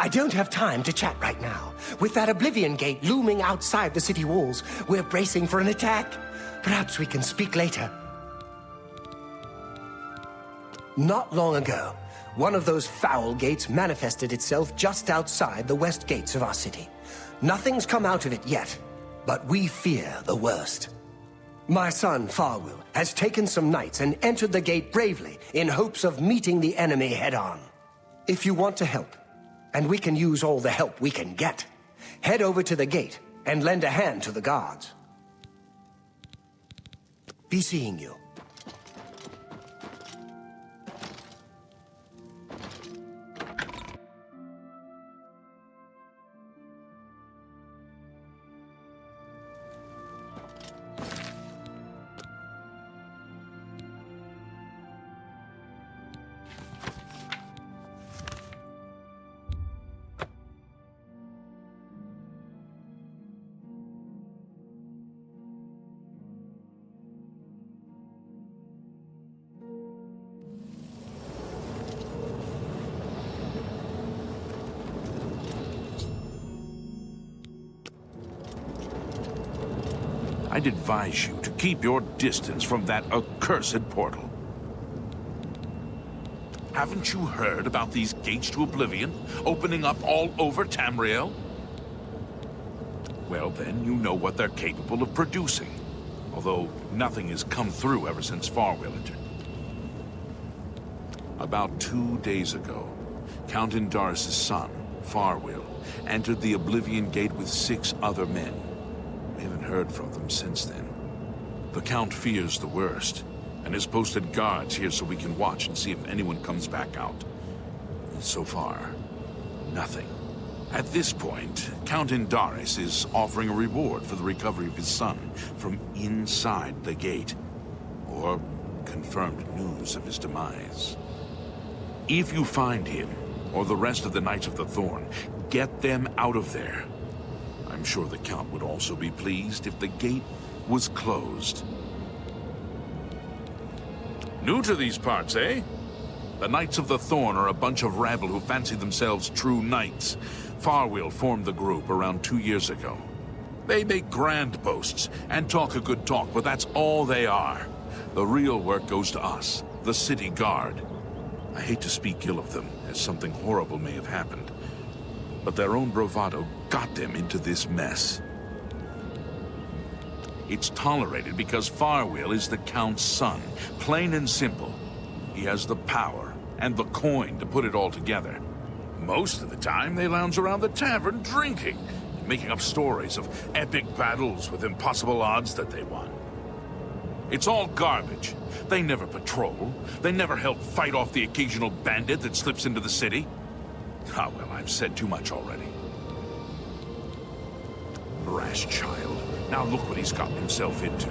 I don't have time to chat right now. With that Oblivion Gate looming outside the city walls, we're bracing for an attack. Perhaps we can speak later. Not long ago, one of those foul gates manifested itself just outside the west gates of our city. Nothing's come out of it yet, but we fear the worst. My son, Farwill, has taken some knights and entered the gate bravely in hopes of meeting the enemy head-on. If you want to help, and we can use all the help we can get, head over to the gate and lend a hand to the guards. Be seeing you. I'd advise you to keep your distance from that accursed portal. Haven't you heard about these gates to Oblivion opening up all over Tamriel? Well, then you know what they're capable of producing. Although nothing has come through ever since Farwill entered. About 2 days ago, Count Indaris' son, Farwill, entered the Oblivion Gate with 6 other men. We haven't heard from them since then. The Count fears the worst, and has posted guards here so we can watch and see if anyone comes back out. So far, nothing. At this point, Count Indaris is offering a reward for the recovery of his son from inside the gate, or confirmed news of his demise. If you find him, or the rest of the Knights of the Thorn, get them out of there. I'm sure the Count would also be pleased if the gate was closed. New to these parts, eh? The Knights of the Thorn are a bunch of rabble who fancy themselves true knights. Farwill formed the group around 2 years ago. They make grand boasts and talk a good talk, but that's all they are. The real work goes to us, the city guard. I hate to speak ill of them, as something horrible may have happened. But their own bravado got them into this mess. It's tolerated because Farwill is the Count's son, plain and simple. He has the power and the coin to put it all together. Most of the time, they lounge around the tavern drinking, making up stories of epic battles with impossible odds that they won. It's all garbage. They never patrol. They never help fight off the occasional bandit that slips into the city. Ah, well, I've said too much already. Brash child. Now look what he's gotten himself into.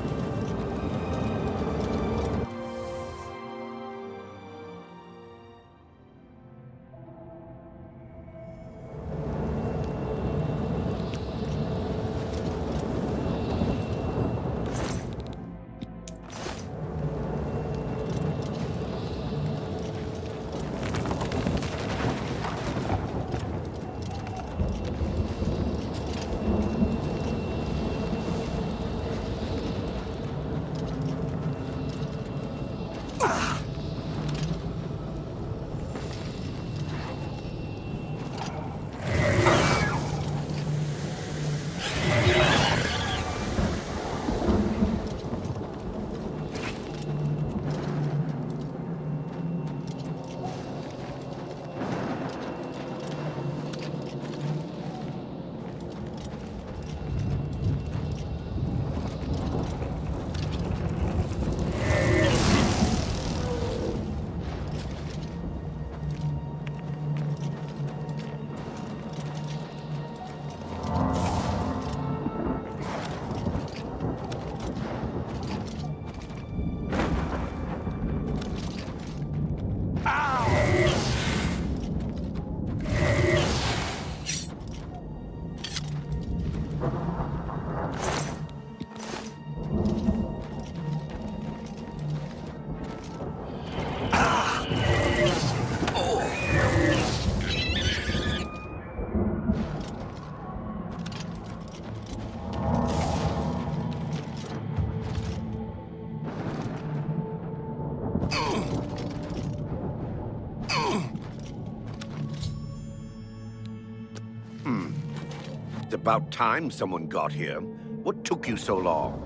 About time someone got here. What took you so long?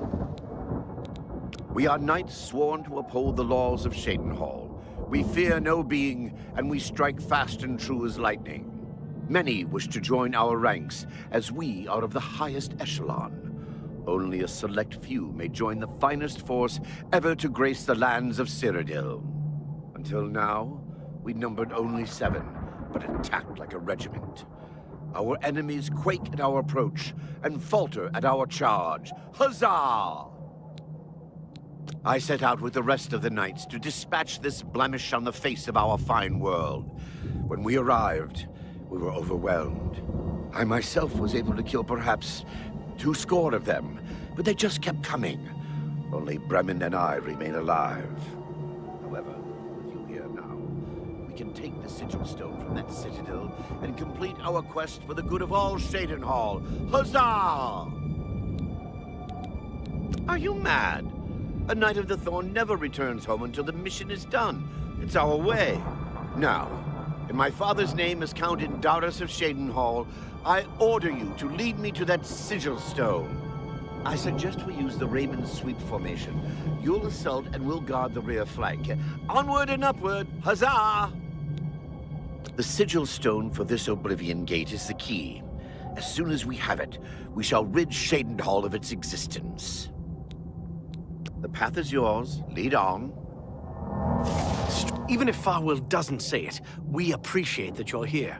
We are knights sworn to uphold the laws of Shadenhall. We fear no being, and we strike fast and true as lightning. Many wish to join our ranks, as we are of the highest echelon. Only a select few may join the finest force ever to grace the lands of Cyrodiil. Until now, we numbered only 7, but attacked like a regiment. Our enemies quake at our approach, and falter at our charge. Huzzah! I set out with the rest of the knights to dispatch this blemish on the face of our fine world. When we arrived, we were overwhelmed. I myself was able to kill perhaps 2 score of them, but they just kept coming. Only Bremen and I remain alive. However, with you here now, we can take the sigil stone from that citadel and complete our quest for the good of all Shadenhall. Huzzah! Are you mad? A Knight of the Thorn never returns home until the mission is done. It's our way. Now, in my father's name as Count Indaris of Shadenhall, I order you to lead me to that sigil stone. I suggest we use the Raymond sweep formation. You'll assault and we'll guard the rear flank. Onward and upward! Huzzah! The sigil stone for this Oblivion Gate is the key. As soon as we have it, we shall rid Shadenhall of its existence. The path is yours. Lead on. Even if Farwell doesn't say it, we appreciate that you're here.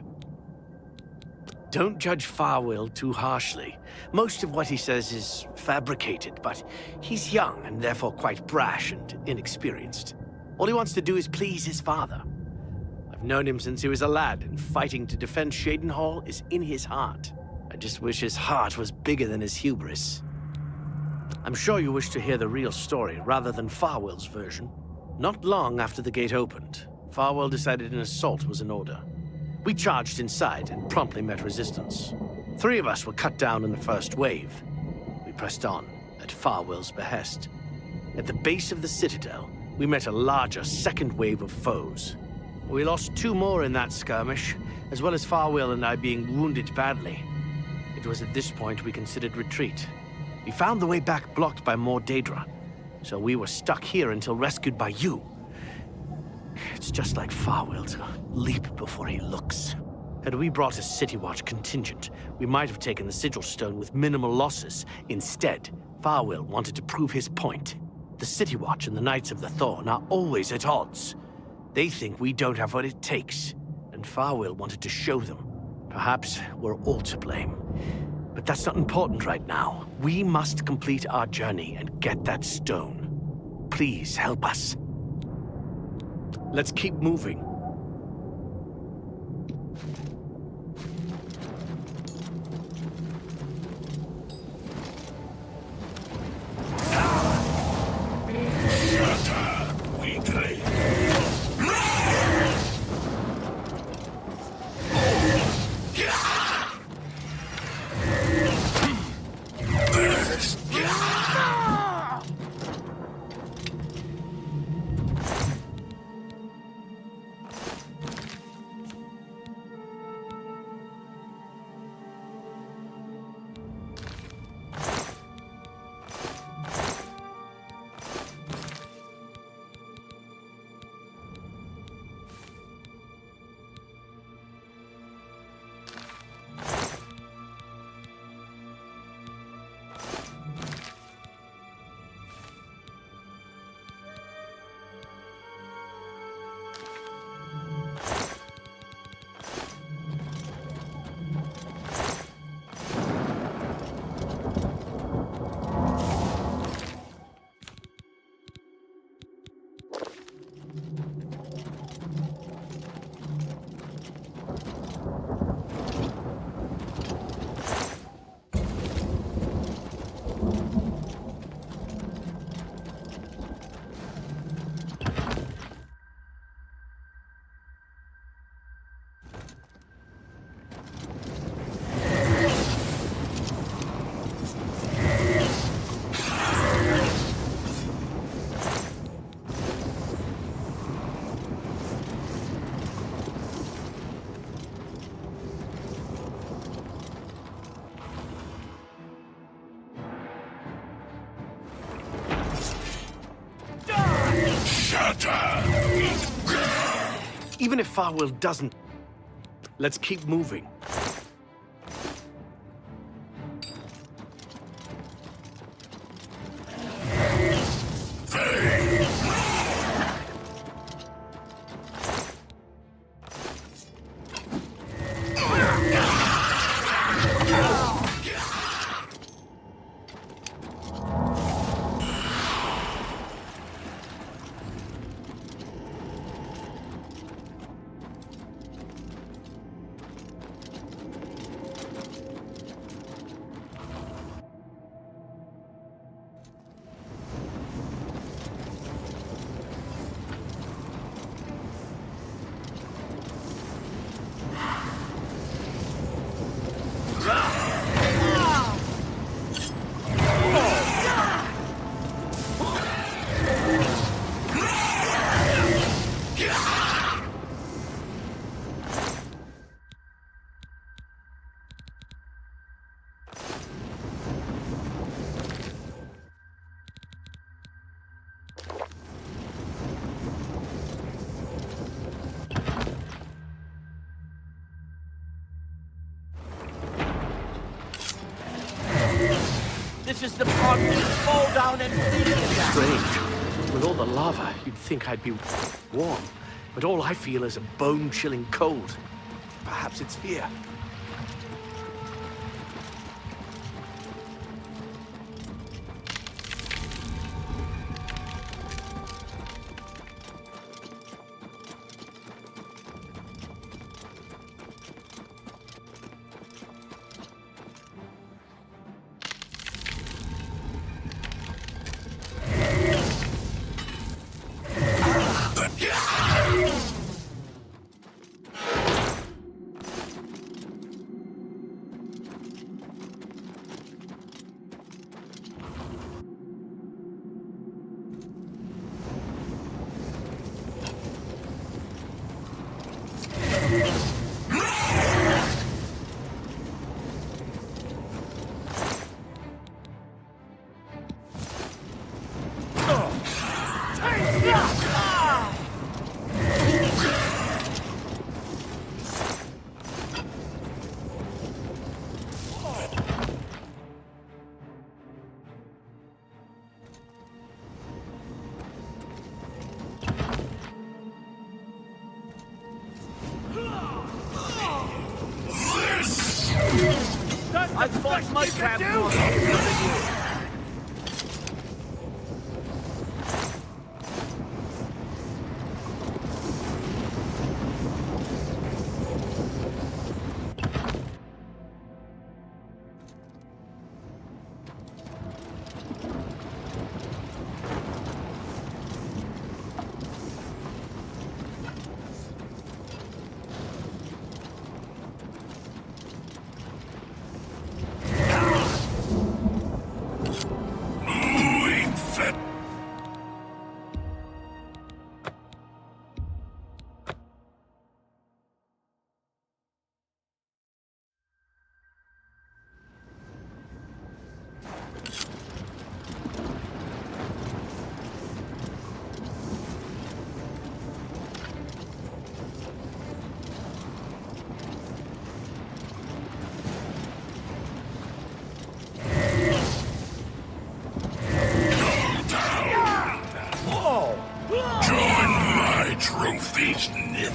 Don't judge Farwell too harshly. Most of what he says is fabricated, but he's young and therefore quite brash and inexperienced. All he wants to do is please his father. I've known him since he was a lad, and fighting to defend Shadenhall is in his heart. I just wish his heart was bigger than his hubris. I'm sure you wish to hear the real story rather than Farwell's version. Not long after the gate opened, Farwell decided an assault was in order. We charged inside and promptly met resistance. 3 of us were cut down in the first wave. We pressed on, at Farwell's behest. At the base of the citadel, we met a larger second wave of foes. We lost 2 more in that skirmish, as well as Farwell and I being wounded badly. It was at this point we considered retreat. We found the way back blocked by more Daedra, so we were stuck here until rescued by you. It's just like Farwell to leap before he looks. Had we brought a City Watch contingent, we might have taken the Sigil Stone with minimal losses. Instead, Farwell wanted to prove his point. The City Watch and the Knights of the Thorn are always at odds. They think we don't have what it takes, and Farwell wanted to show them. Perhaps we're all to blame. But that's not important right now. We must complete our journey and get that stone. Please help us. Let's keep moving. Even if Farwell doesn't, let's keep moving. This is the part where you fall down and bleed to death. Strange. With all the lava, you'd think I'd be warm. But all I feel is a bone-chilling cold. Perhaps it's fear. I fought my crab more than you. Trophies, nip.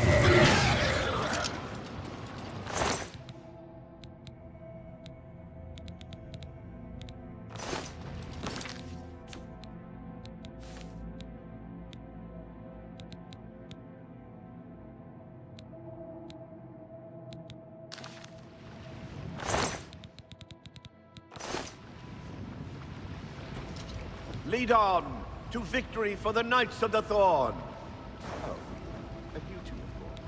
Lead on to victory for the Knights of the Thorn. And you too, of course.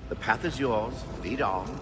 The path is yours. Lead on.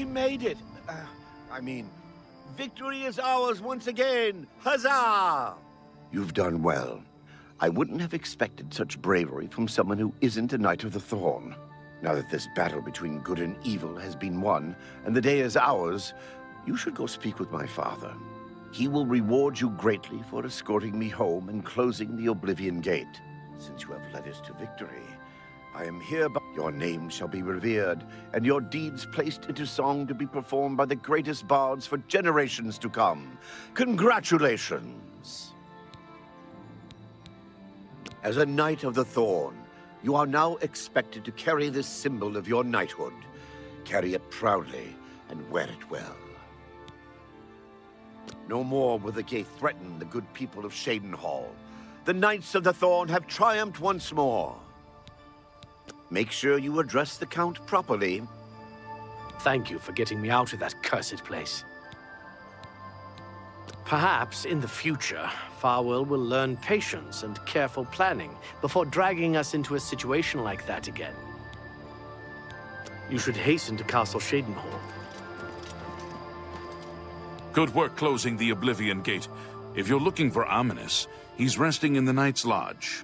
We made it. Victory is ours once again! Huzzah! You've done well. I wouldn't have expected such bravery from someone who isn't a Knight of the Thorn. Now that this battle between good and evil has been won, and the day is ours, you should go speak with my father. He will reward you greatly for escorting me home and closing the Oblivion Gate. Since you have led us to victory, I am hereby. Your name shall be revered, and your deeds placed into song to be performed by the greatest bards for generations to come. Congratulations! As a Knight of the Thorn, you are now expected to carry this symbol of your knighthood. Carry it proudly and wear it well. No more will the gate threaten the good people of Shadenhall. The Knights of the Thorn have triumphed once more. Make sure you address the Count properly. Thank you for getting me out of that cursed place. Perhaps in the future, Farwell will learn patience and careful planning before dragging us into a situation like that again. You should hasten to Castle Shadenhall. Good work closing the Oblivion Gate. If you're looking for Ominous, he's resting in the Knight's Lodge.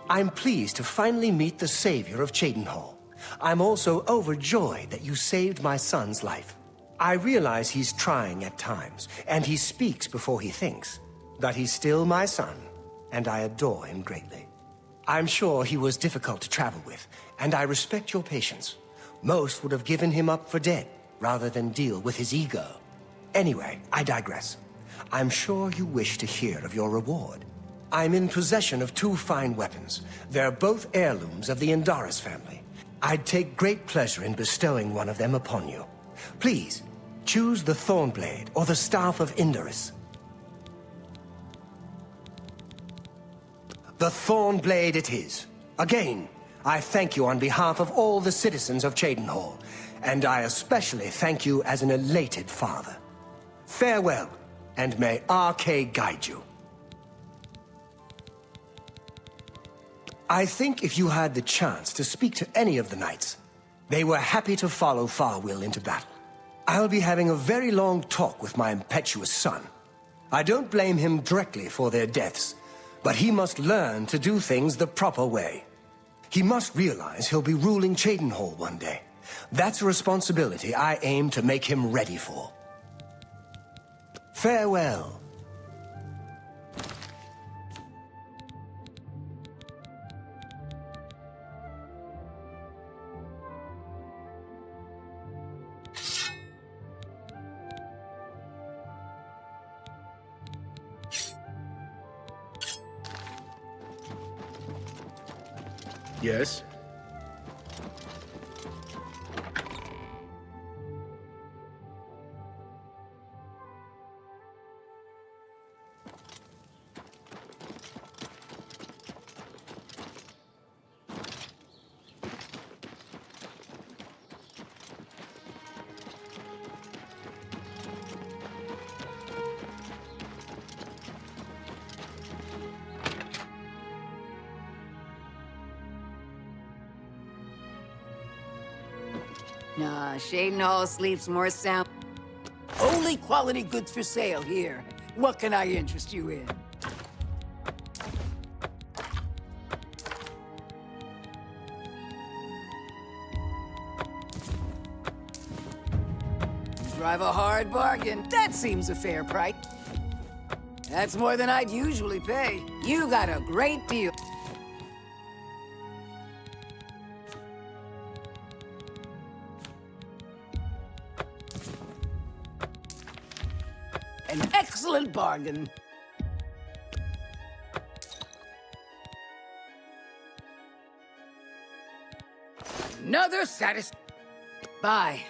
I'm pleased to finally meet the savior of Cheydinhal. I'm also overjoyed that you saved my son's life. I realize he's trying at times, and he speaks before he thinks. But he's still my son, and I adore him greatly. I'm sure he was difficult to travel with, and I respect your patience. Most would have given him up for dead, rather than deal with his ego. Anyway, I digress. I'm sure you wish to hear of your reward. I'm in possession of 2 fine weapons. They're both heirlooms of the Indaris family. I'd take great pleasure in bestowing one of them upon you. Please, choose the Thornblade or the Staff of Indaris. The Thornblade it is. Again, I thank you on behalf of all the citizens of Cheydinhal, and I especially thank you as an elated father. Farewell, and may RK guide you. I think if you had the chance to speak to any of the knights, they were happy to follow Farwell into battle. I'll be having a very long talk with my impetuous son. I don't blame him directly for their deaths, but he must learn to do things the proper way. He must realize he'll be ruling Cheydinhal one day. That's a responsibility I aim to make him ready for. Farewell. Yes? Nah, Shadenhall sleeps more sound. Only quality goods for sale here. What can I interest you in? drive a hard bargain. That seems a fair price. That's more than I'd usually pay. You got a great deal. An excellent bargain. Another Bye.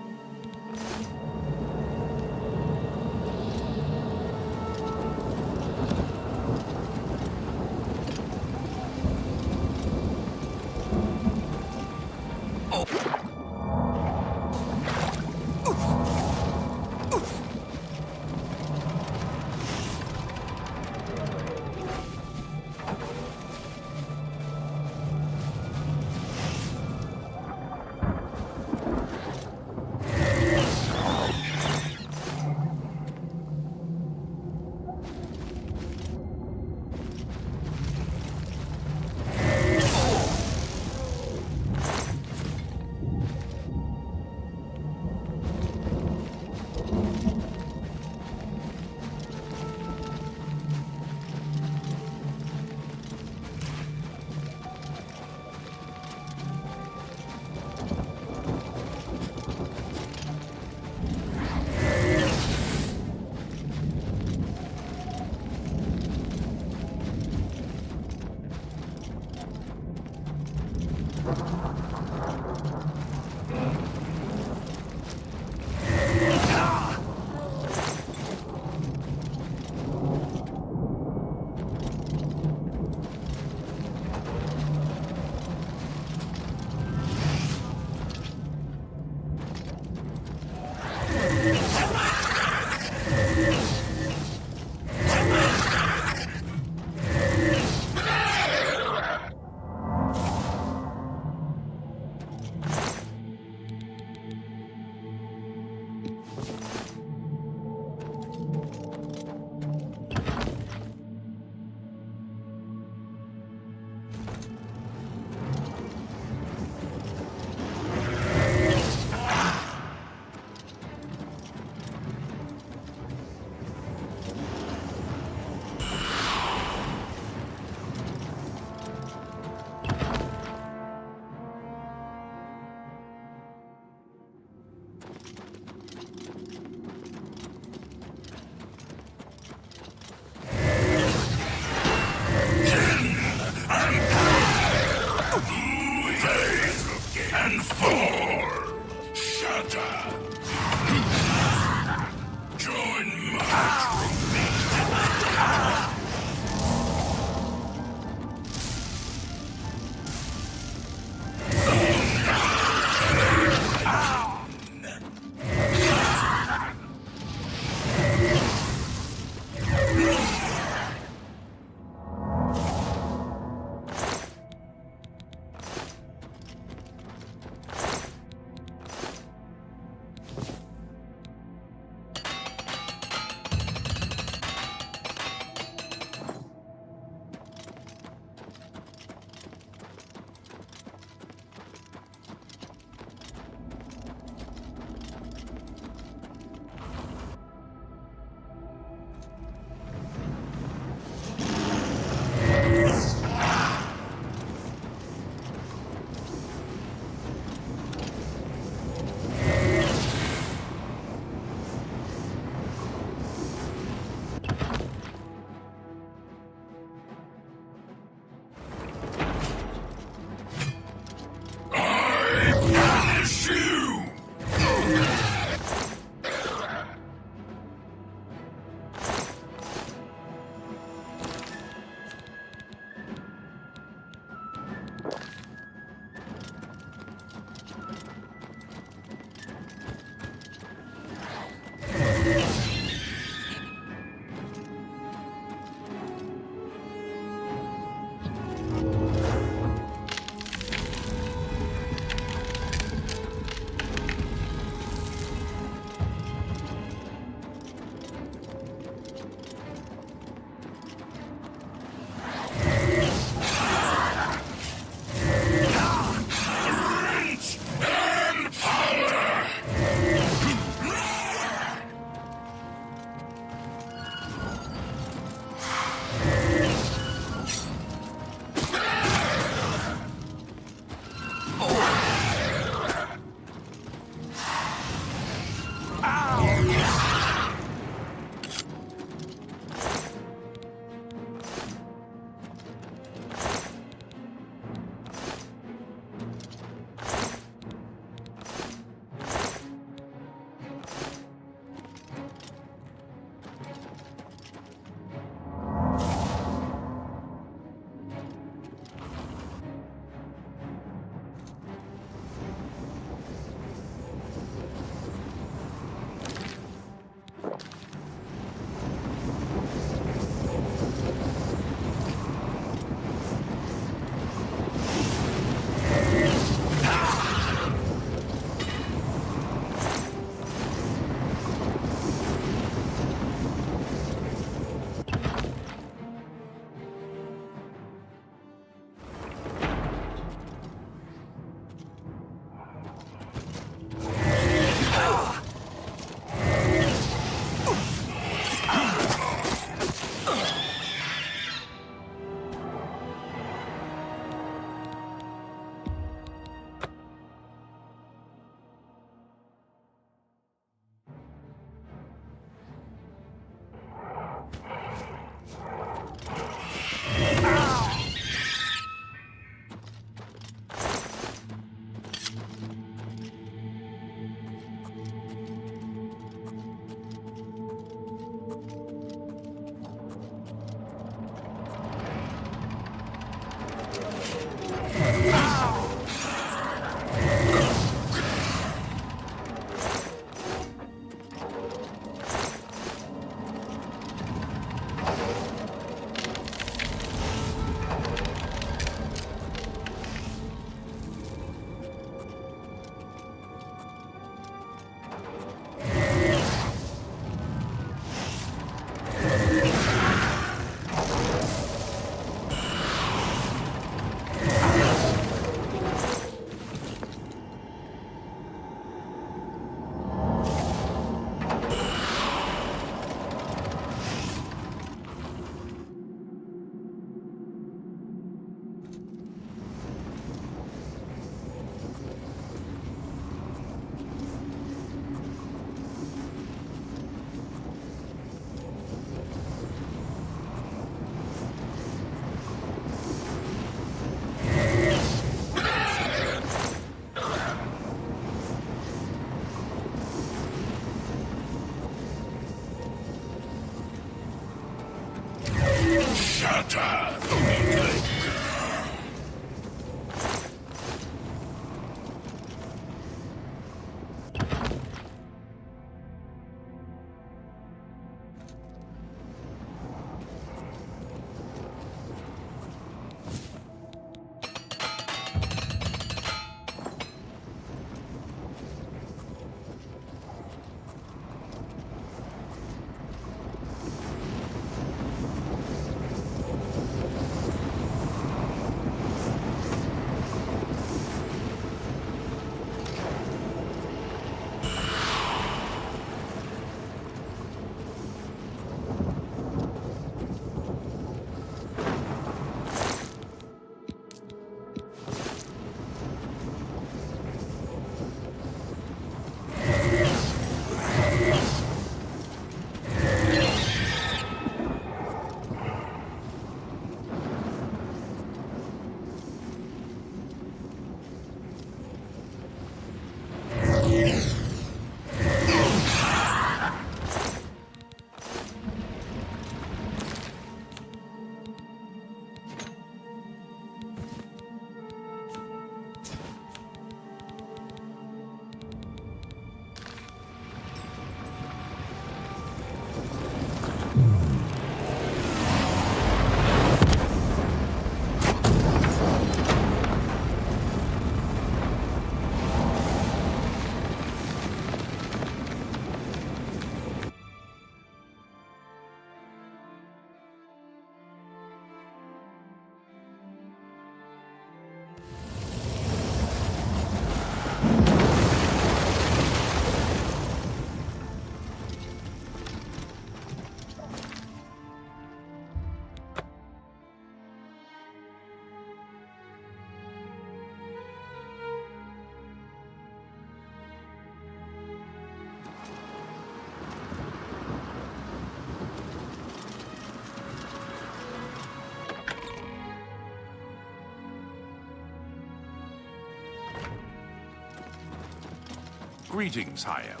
Greetings, Hayam.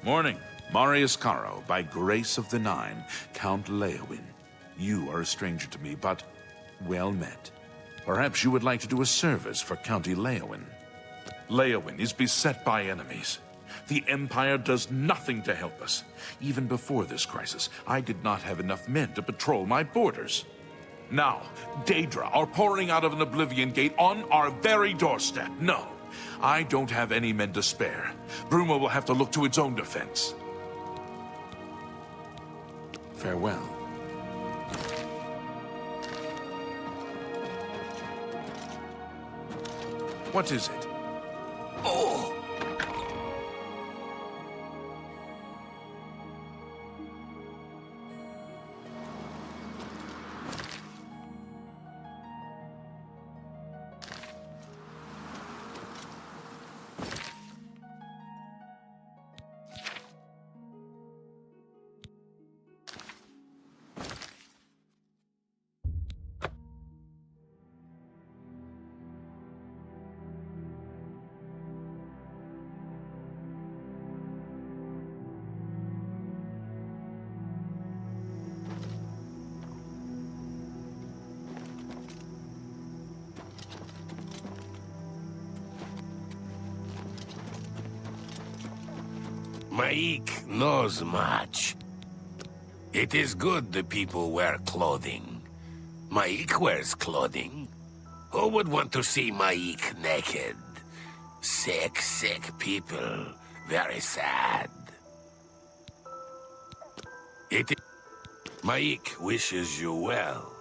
Morning. Marius Caro, by grace of the Nine, Count Leowin. You are a stranger to me, but well met. Perhaps you would like to do a service for County Leowin. Leowin is beset by enemies. The Empire does nothing to help us. Even before this crisis, I did not have enough men to patrol my borders. Now, Daedra are pouring out of an Oblivion Gate on our very doorstep. No, I don't have any men to spare. Bruma will have to look to its own defense. Farewell. What is it? Oh! Maik knows much. It is good the people wear clothing. Maik wears clothing. Who would want to see Maik naked? Sick, sick people. Very sad. Maik wishes you well.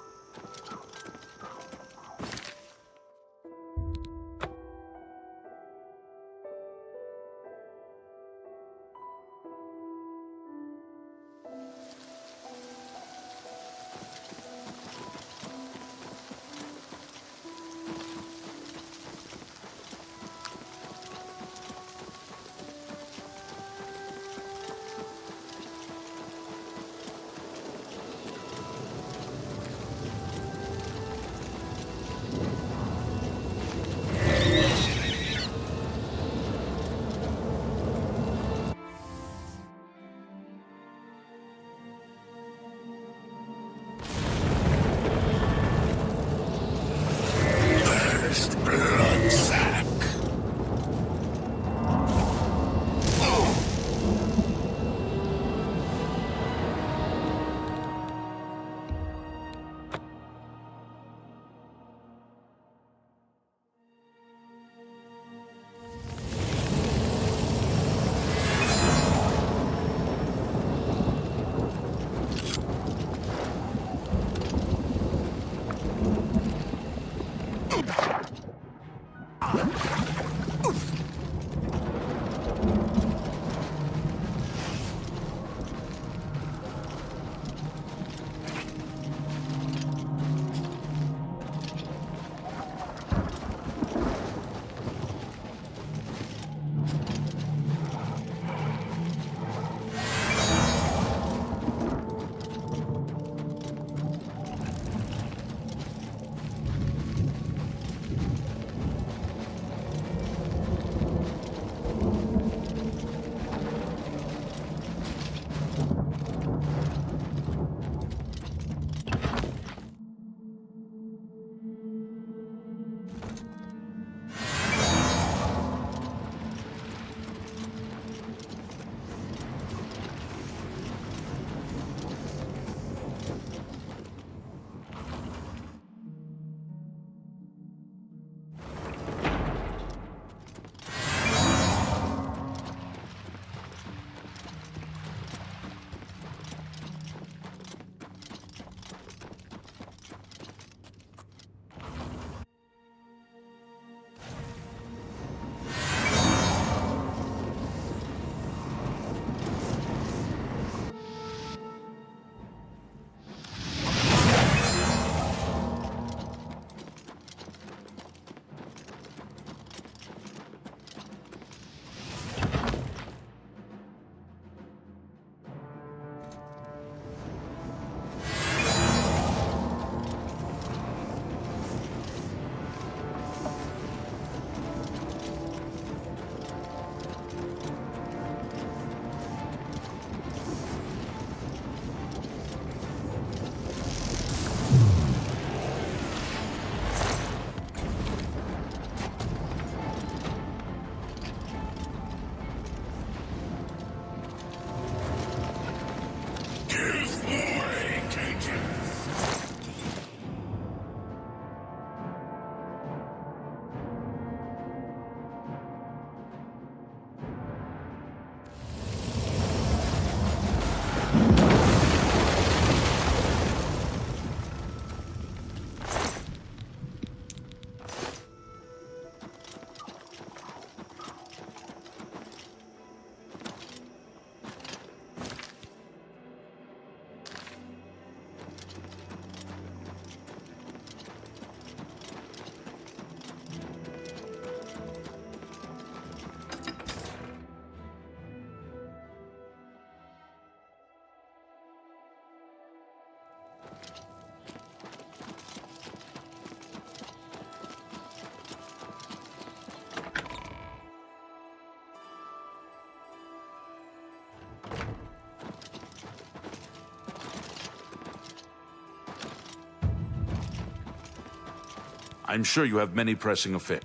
I'm sure you have many pressing affairs.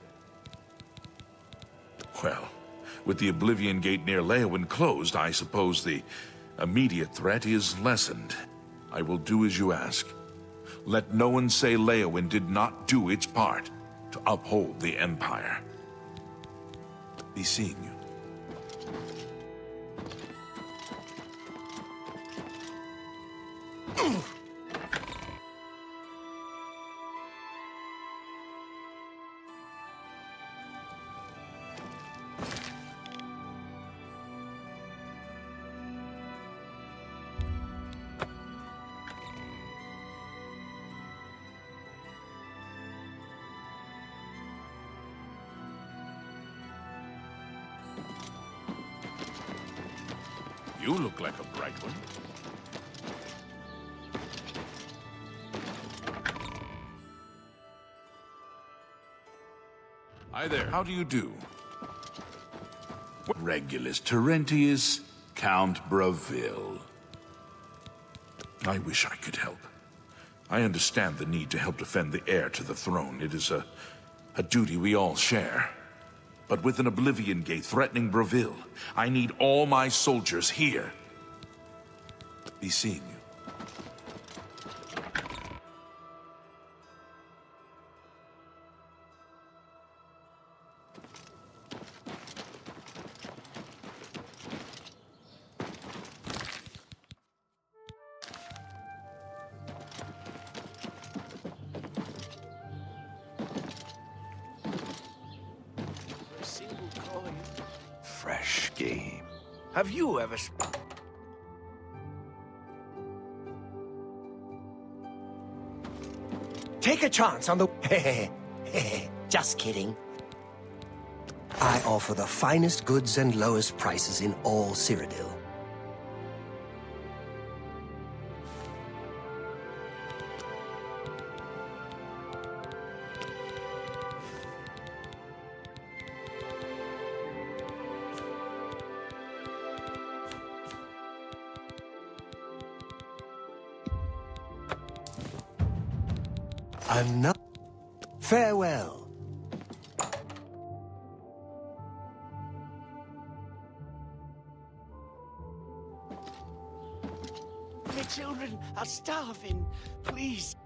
Well, with the Oblivion Gate near Leowin closed, I suppose the immediate threat is lessened. I will do as you ask. Let no one say Leowin did not do its part to uphold the Empire. Be seeing you. You look like a bright one. Hi there. How do you do? Regulus Terentius, Count Bravil. I wish I could help. I understand the need to help defend the heir to the throne. It is a duty we all share. But with an Oblivion Gate threatening Bravil, I need all my soldiers here. Be seeing you. game. Have you ever... Take a chance on the... Just kidding. I offer the finest goods and lowest prices in all Cyrodiil. Enough. Farewell. The children are starving. Please.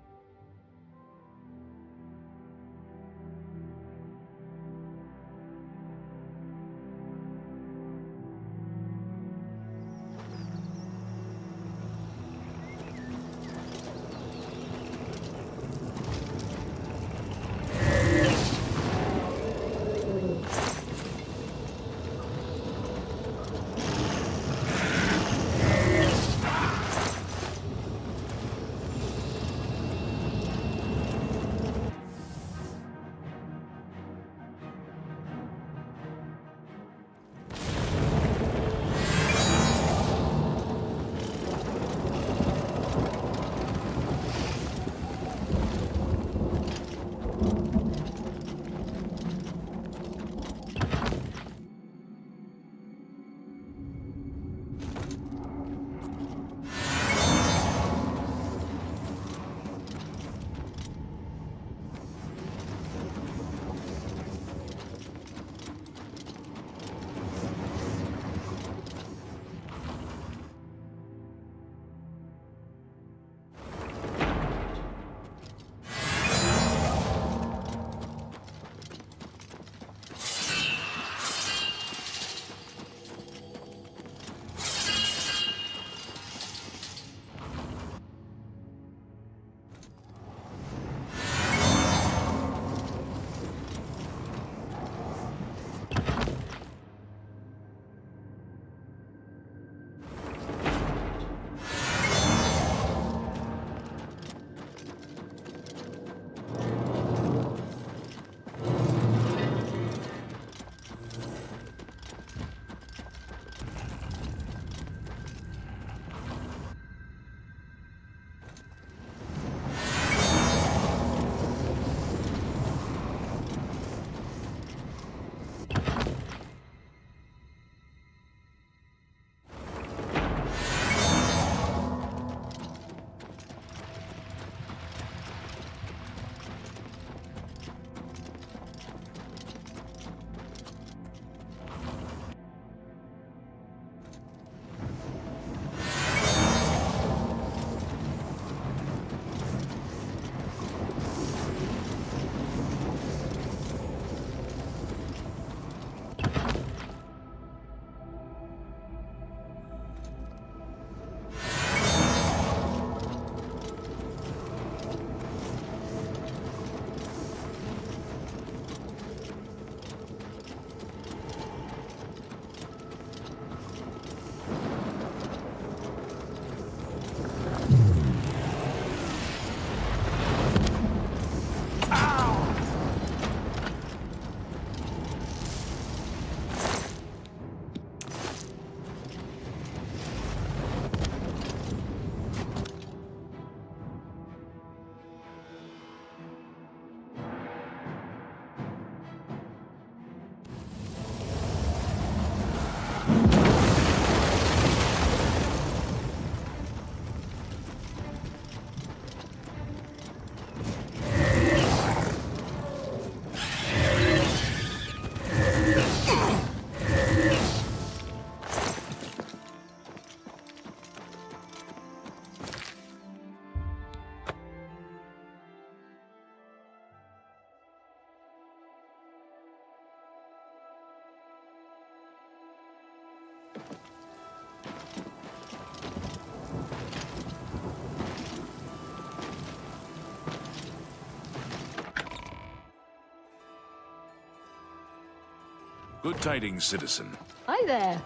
Good tidings, citizen. Hi there.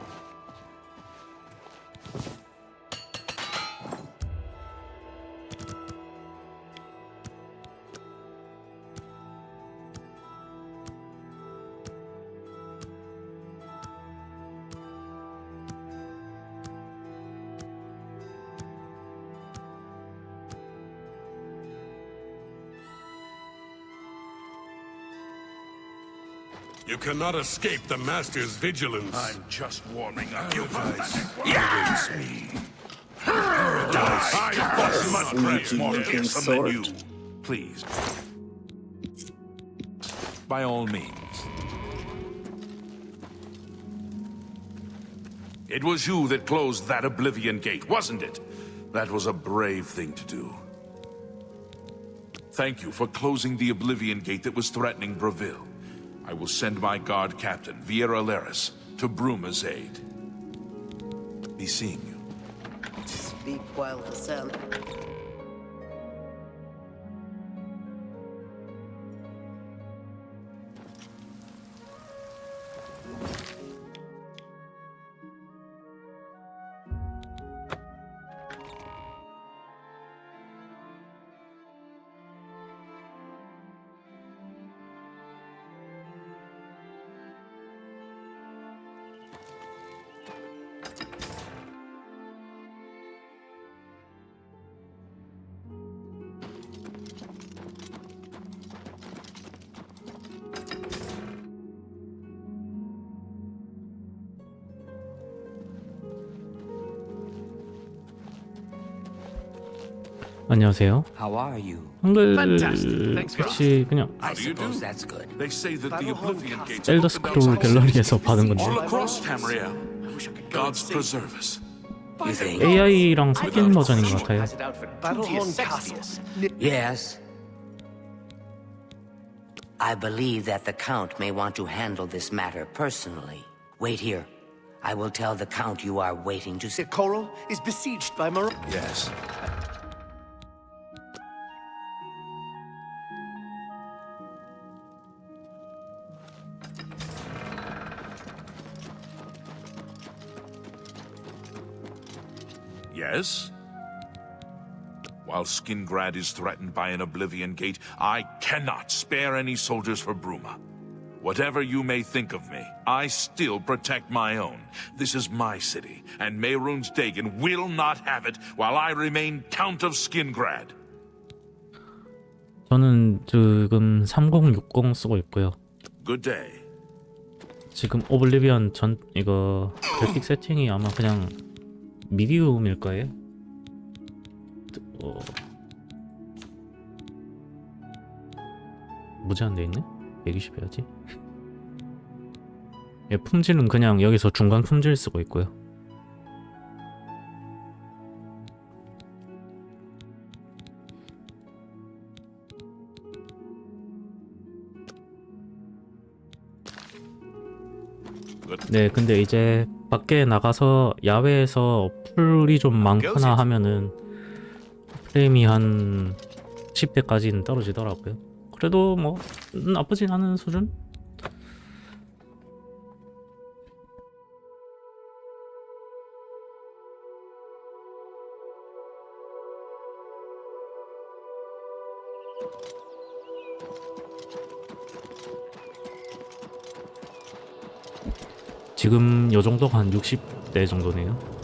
You cannot escape the Master's vigilance. I'm just warming up. You Against me. I fought much more fearsome than you. Please. By all means. It was you that closed that Oblivion Gate, wasn't it? That was a brave thing to do. Thank you for closing the Oblivion Gate that was threatening Breville. I will send my guard captain, Viera Laris, to Bruma's aid. Be seeing you. Speak while the sun. 안녕하세요. How are you? 한글 Fantastic. Thanks for 혹시 그냥 I suppose that's good. They say that the Oblivion Gates 엘더 스크롤 갤러리에서 받은 건데 all across Tamriel. Gods preserve us. You think? AI랑 섞인 버전인 것 같아요. Battlehorn Cassius. Yes. I believe that the Count may want to handle this matter personally. Wait here. I will tell the Count you are waiting to see. Coral is besieged by Mar. Yes. Yes? While Skingrad is threatened by an Oblivion Gate, I cannot spare any soldiers for Bruma. Whatever you may think of me, I still protect my own. This is my city, and Mehrunes Dagon will not have it while I remain Count of Skingrad. 저는 지금 3060 쓰고 있고요. Good day. 지금 오블리비언 전 이거 그래픽 세팅이 아마 그냥 미디움일 거예요. 무제한 돼 있네? 120 해야지. 예, 품질은 그냥 여기서 중간 품질 쓰고 있고요. 네, 근데 이제 밖에 나가서 야외에서 풀이 좀 많거나 하면은 프레임이 한 10대까지는 떨어지더라고요. 그래도 뭐 나쁘진 않은 수준? 지금 요 정도가 한 60대 정도네요.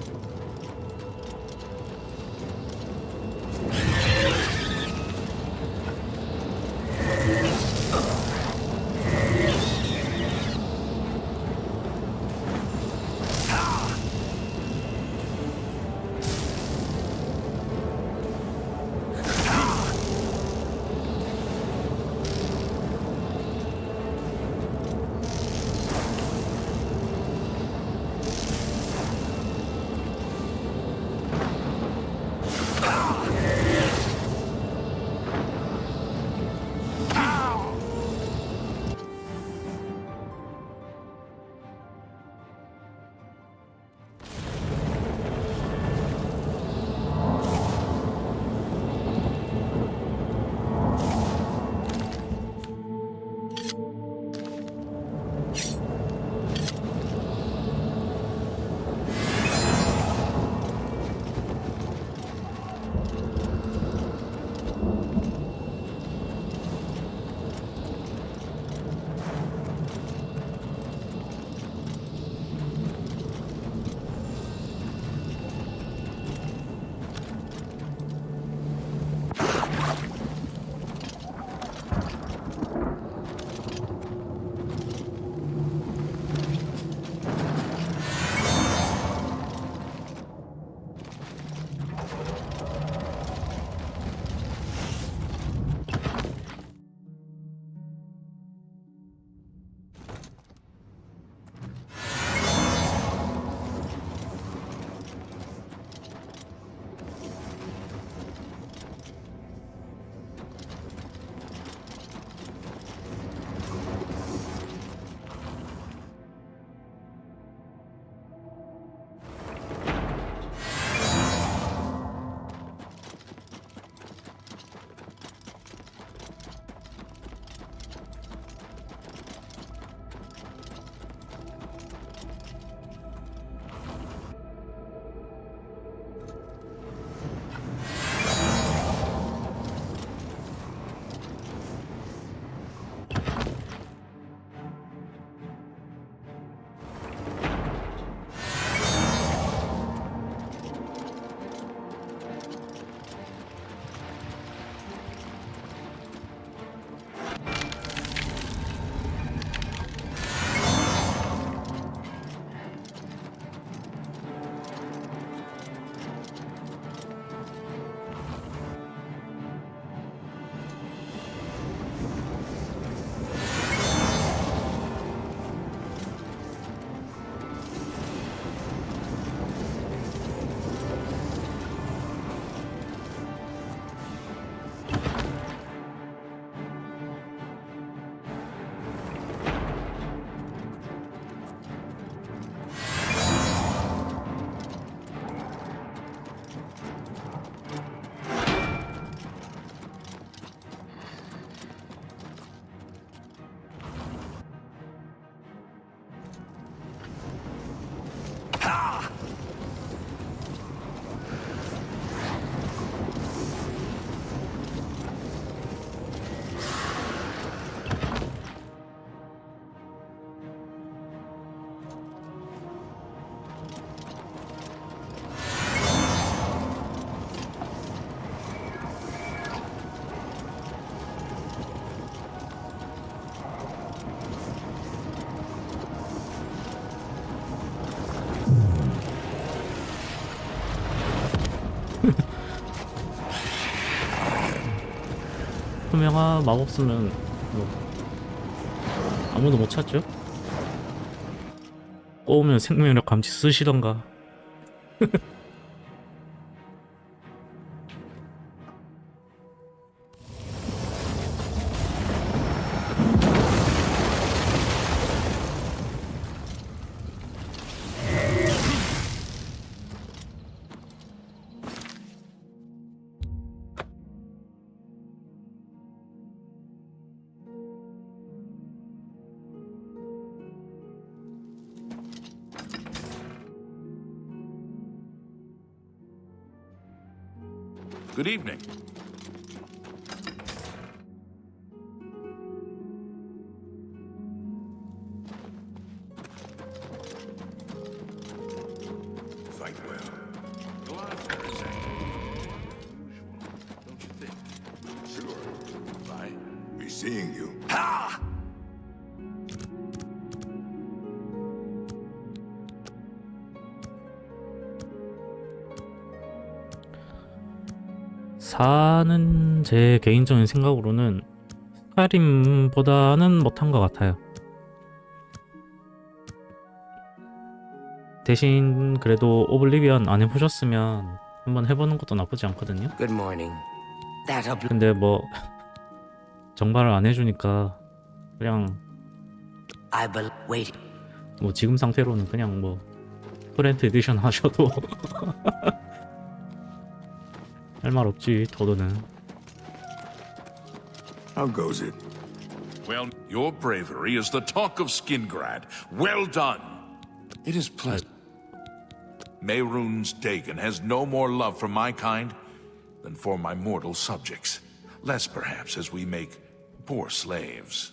유명한 마법 쓰면 뭐 아무도 못 찾죠? 꼬우면 생명력 감지 쓰시던가. Good evening. Fight well. Don't you think? Sure. Bye. Be seeing you. Ha! 사는 제 개인적인 생각으로는 스카림보다는 못한 것 같아요. 대신 그래도 오블리비언 안 해보셨으면 한번 해보는 것도 나쁘지 않거든요. Good morning. That 근데 뭐 정발을 안 해주니까 그냥 wait. 뭐 지금 상태로는 그냥 뭐 프렌트 에디션 하셔도 할 말 없지. 더도는. How goes it? Well, your bravery is the talk of Skingrad. Well done. It is pleasant. Mehrunes Dagon has no more love for my kind than for my mortal subjects. Less perhaps as we make poor slaves.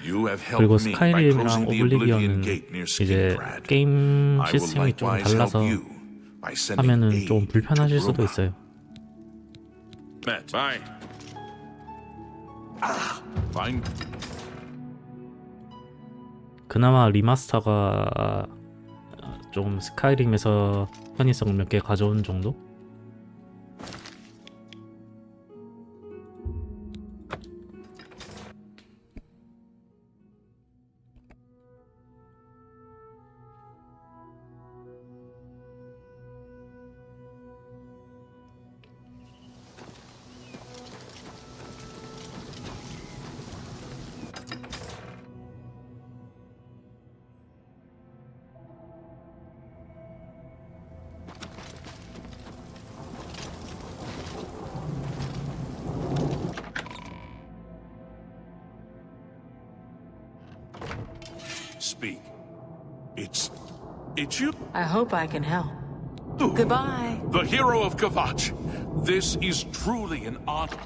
You have 그리고 helped me by 스카이림이랑 closing the Oblivion 오블리비언은 Gate near 이제 Skingrad. 게임 I will 시스템이 좀 likewise help 달라서 you by sending 하면은 aid 좀 불편하실 to 수도 Bruma. 있어요. Bye. Fine. 그나마 리마스터가 좀 스카이림에서 편의성을 몇 개 가져온 정도? Speak. It's you, I hope I can help. Goodbye. the hero of Kavach. This is truly an honor.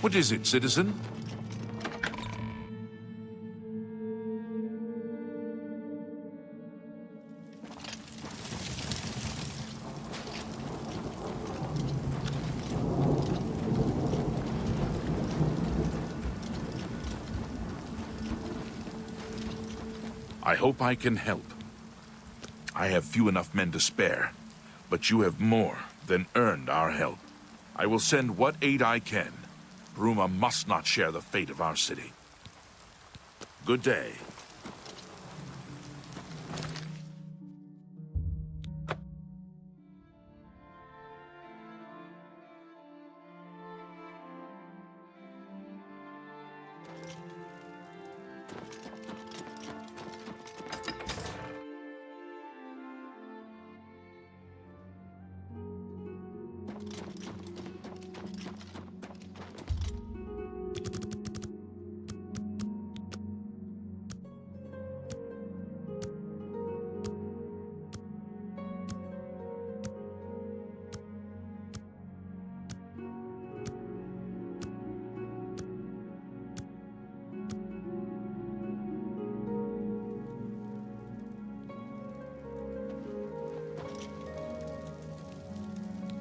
What is it, citizen? I hope I can help. I have few enough men to spare, but you have more than earned our help. I will send what aid I can. Bruma must not share the fate of our city. Good day.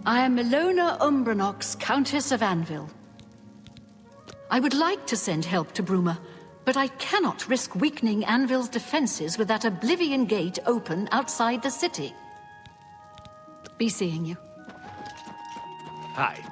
I am Ilona Umbranox, Countess of Anvil. I would like to send help to Bruma, but I cannot risk weakening Anvil's defenses with that Oblivion Gate open outside the city. Be seeing you. Hi.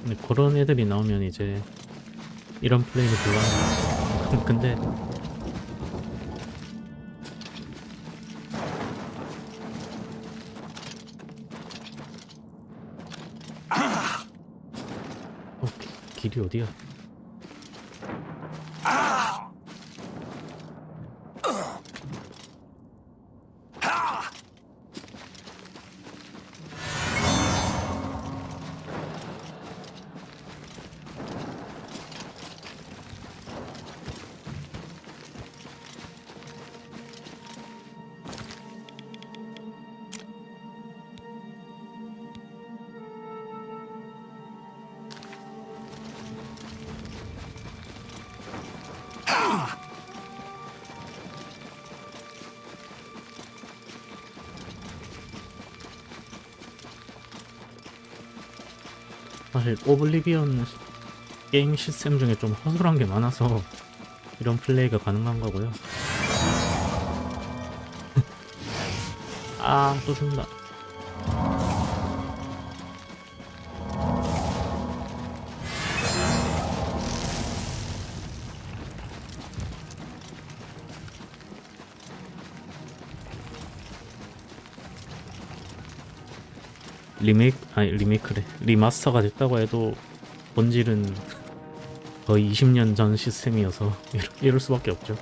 근데 그런 애들이 나오면 이제 이런 플레이를 좋아하는 근데 길이 어디야? 사실 오블리비언 게임 시스템 중에 좀 허술한 게 많아서 이런 플레이가 가능한 거고요. 아, 또 죽는다. 리메이크래. 리마스터가 됐다고 해도 본질은 거의 20년 전 시스템이어서 이럴 수밖에 없죠.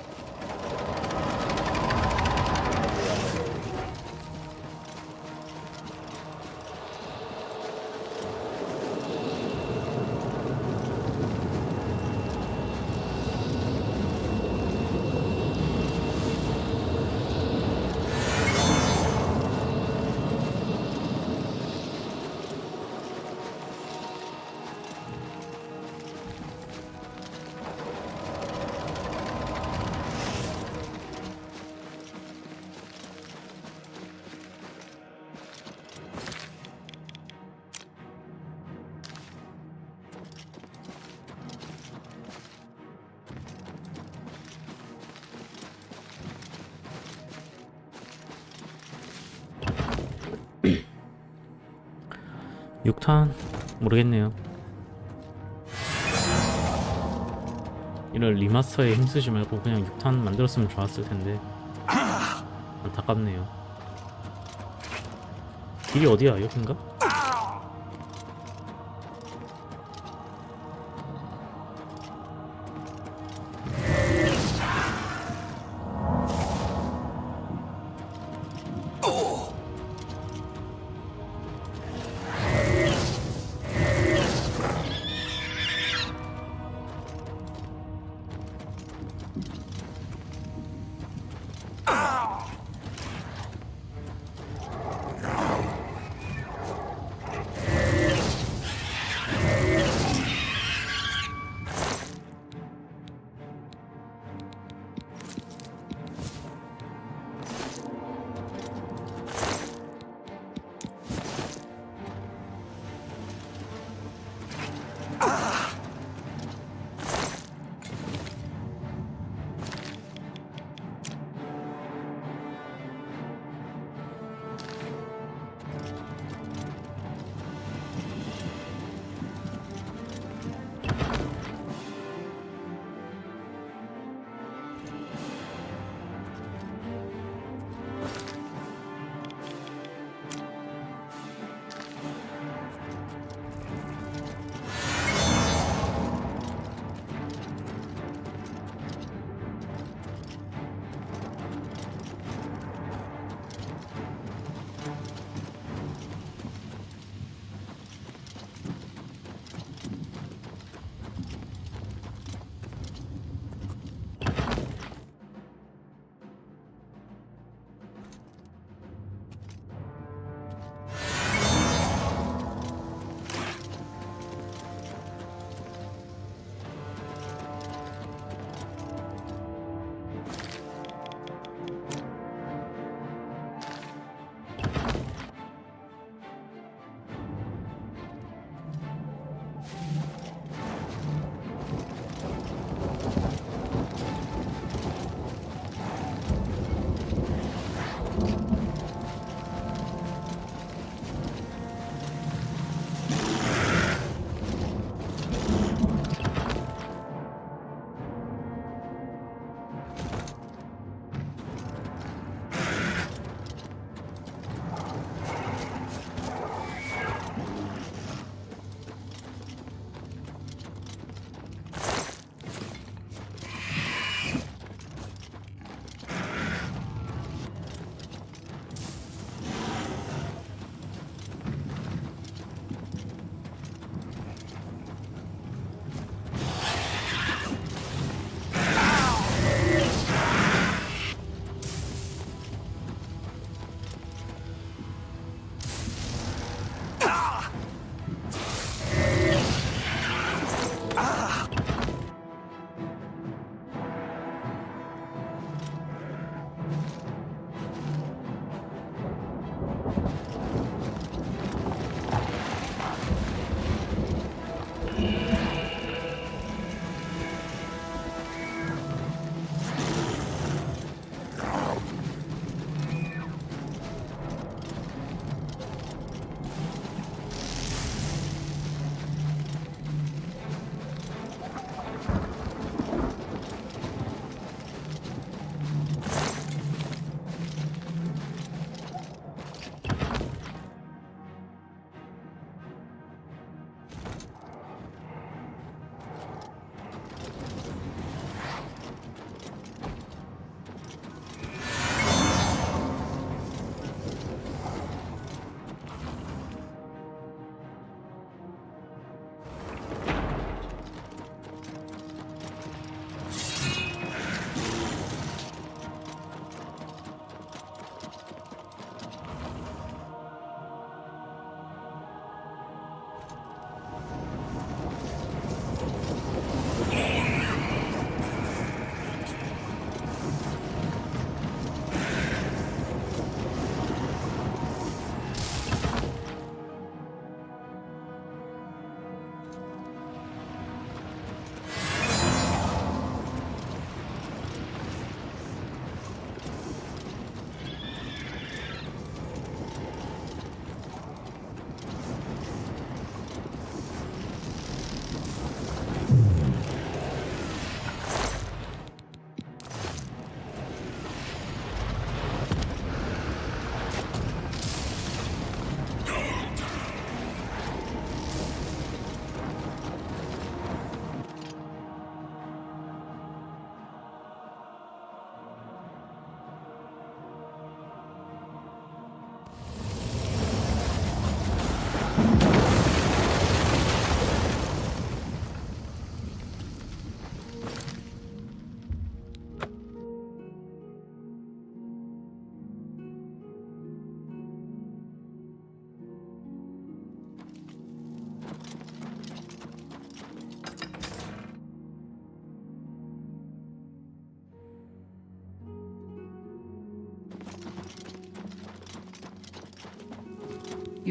육탄 모르겠네요. 이런 리마스터에 힘쓰지 말고 그냥 6탄 만들었으면 좋았을 텐데 안타깝네요. 길이 어디야? 여긴가?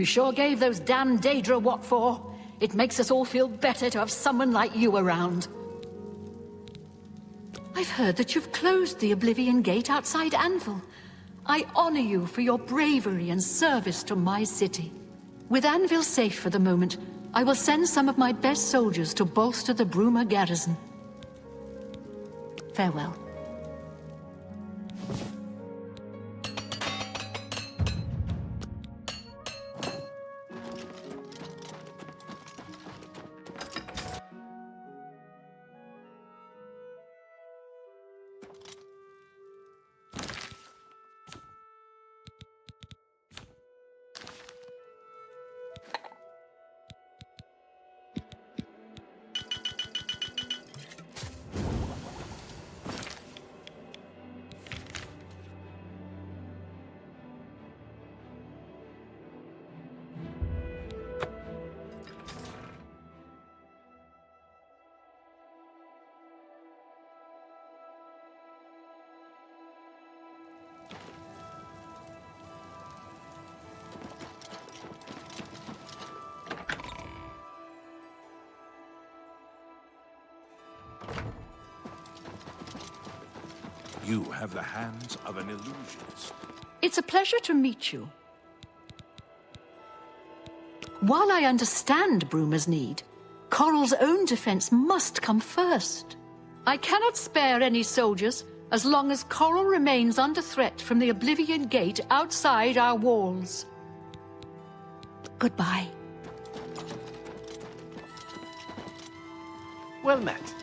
You sure gave those damn Daedra what for. It makes us all feel better to have someone like you around. I've heard that you've closed the Oblivion Gate outside Anvil. I honor you for your bravery and service to my city. With Anvil safe for the moment, I will send some of my best soldiers to bolster the Bruma garrison. Farewell. You have the hands of an illusionist. It's a pleasure to meet you. While I understand Bruma's need, Coral's own defense must come first. I cannot spare any soldiers as long as Coral remains under threat from the Oblivion Gate outside our walls. Goodbye. Well met.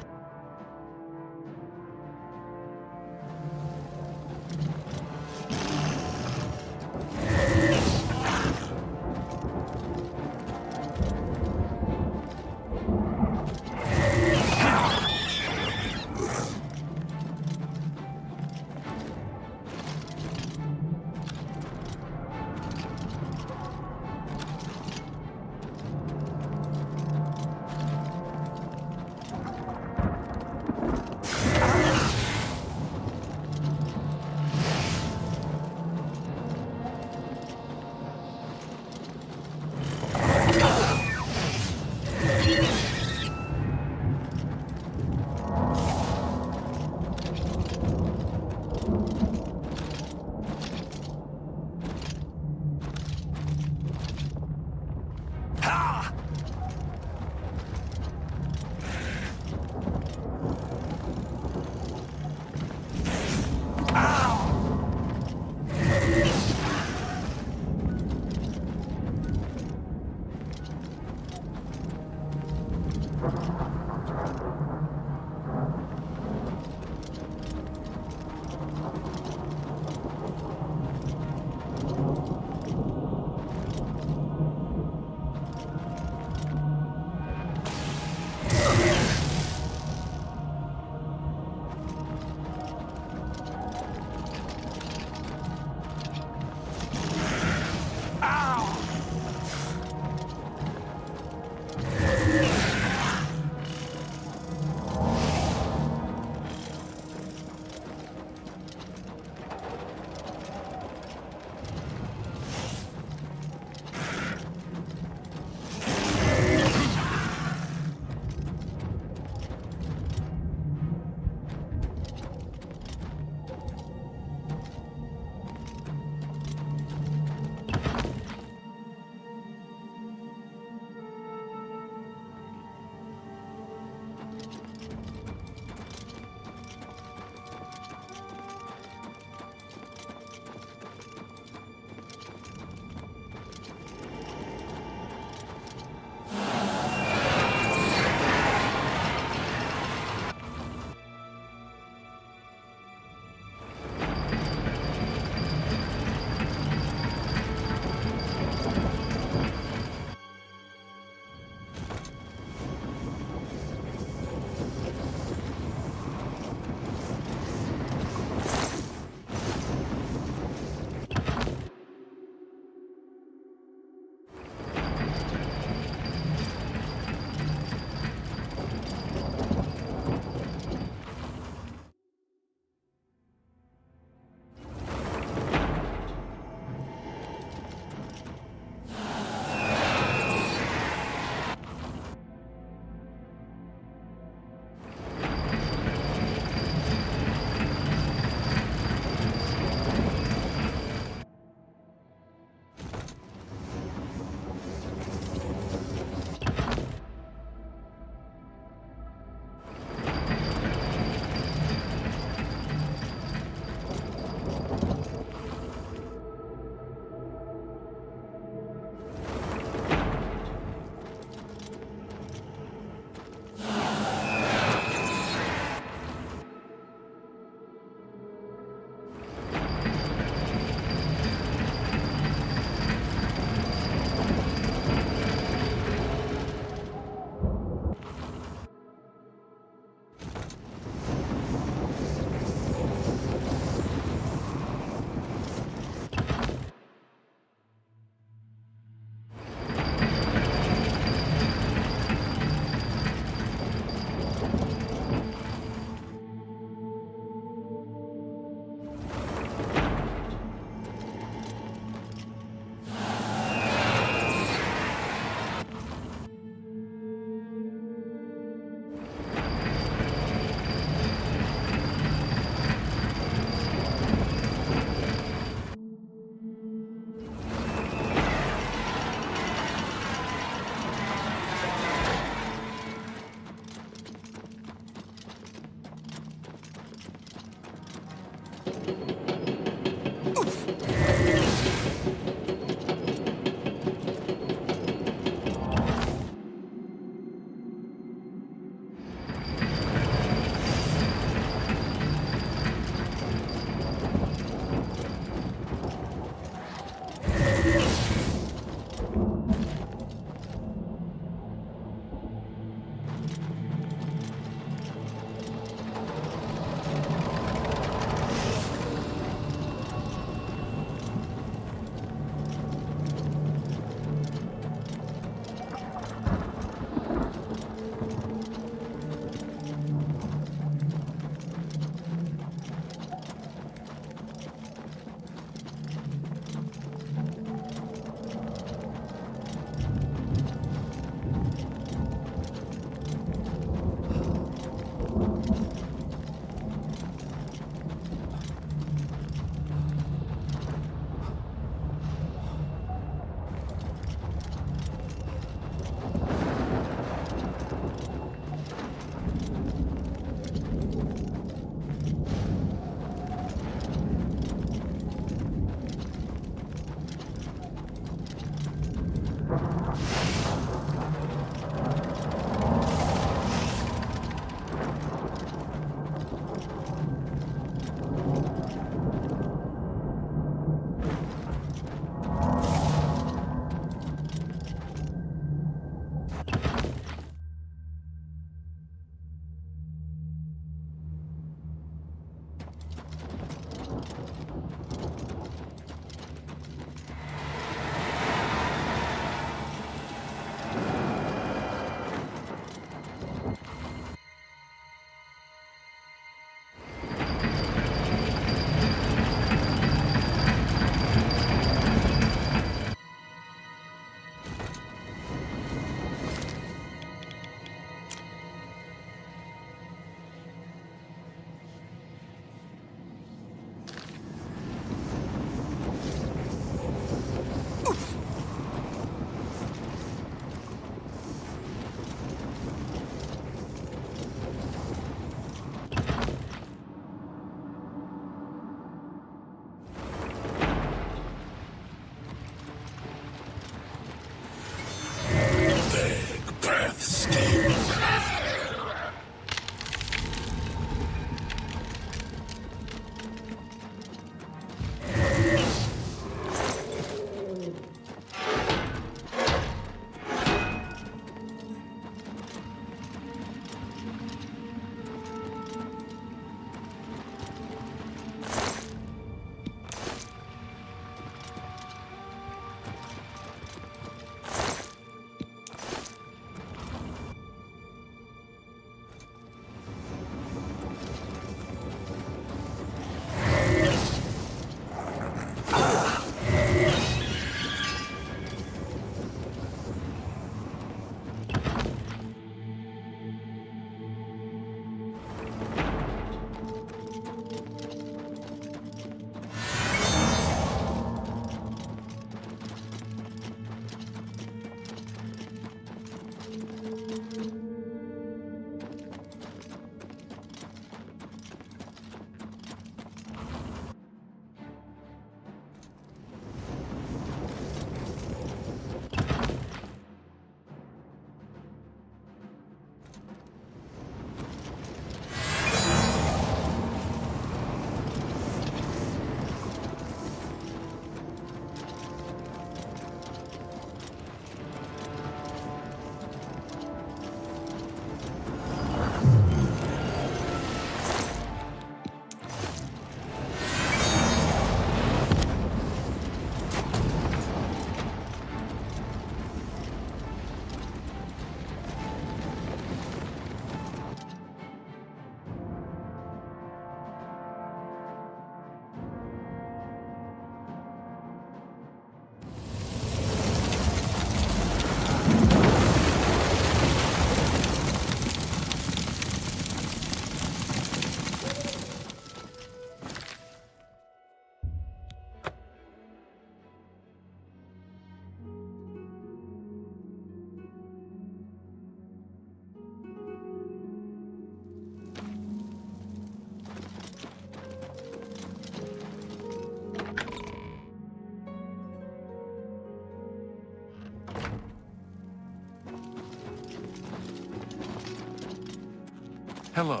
Hello.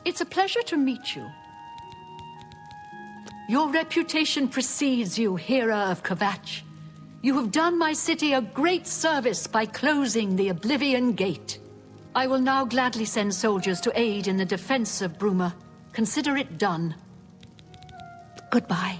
It's a pleasure to meet you. Your reputation precedes you, Hera of Kvatch. You have done my city a great service by closing the Oblivion Gate. I will now gladly send soldiers to aid in the defense of Bruma. Consider it done. Goodbye.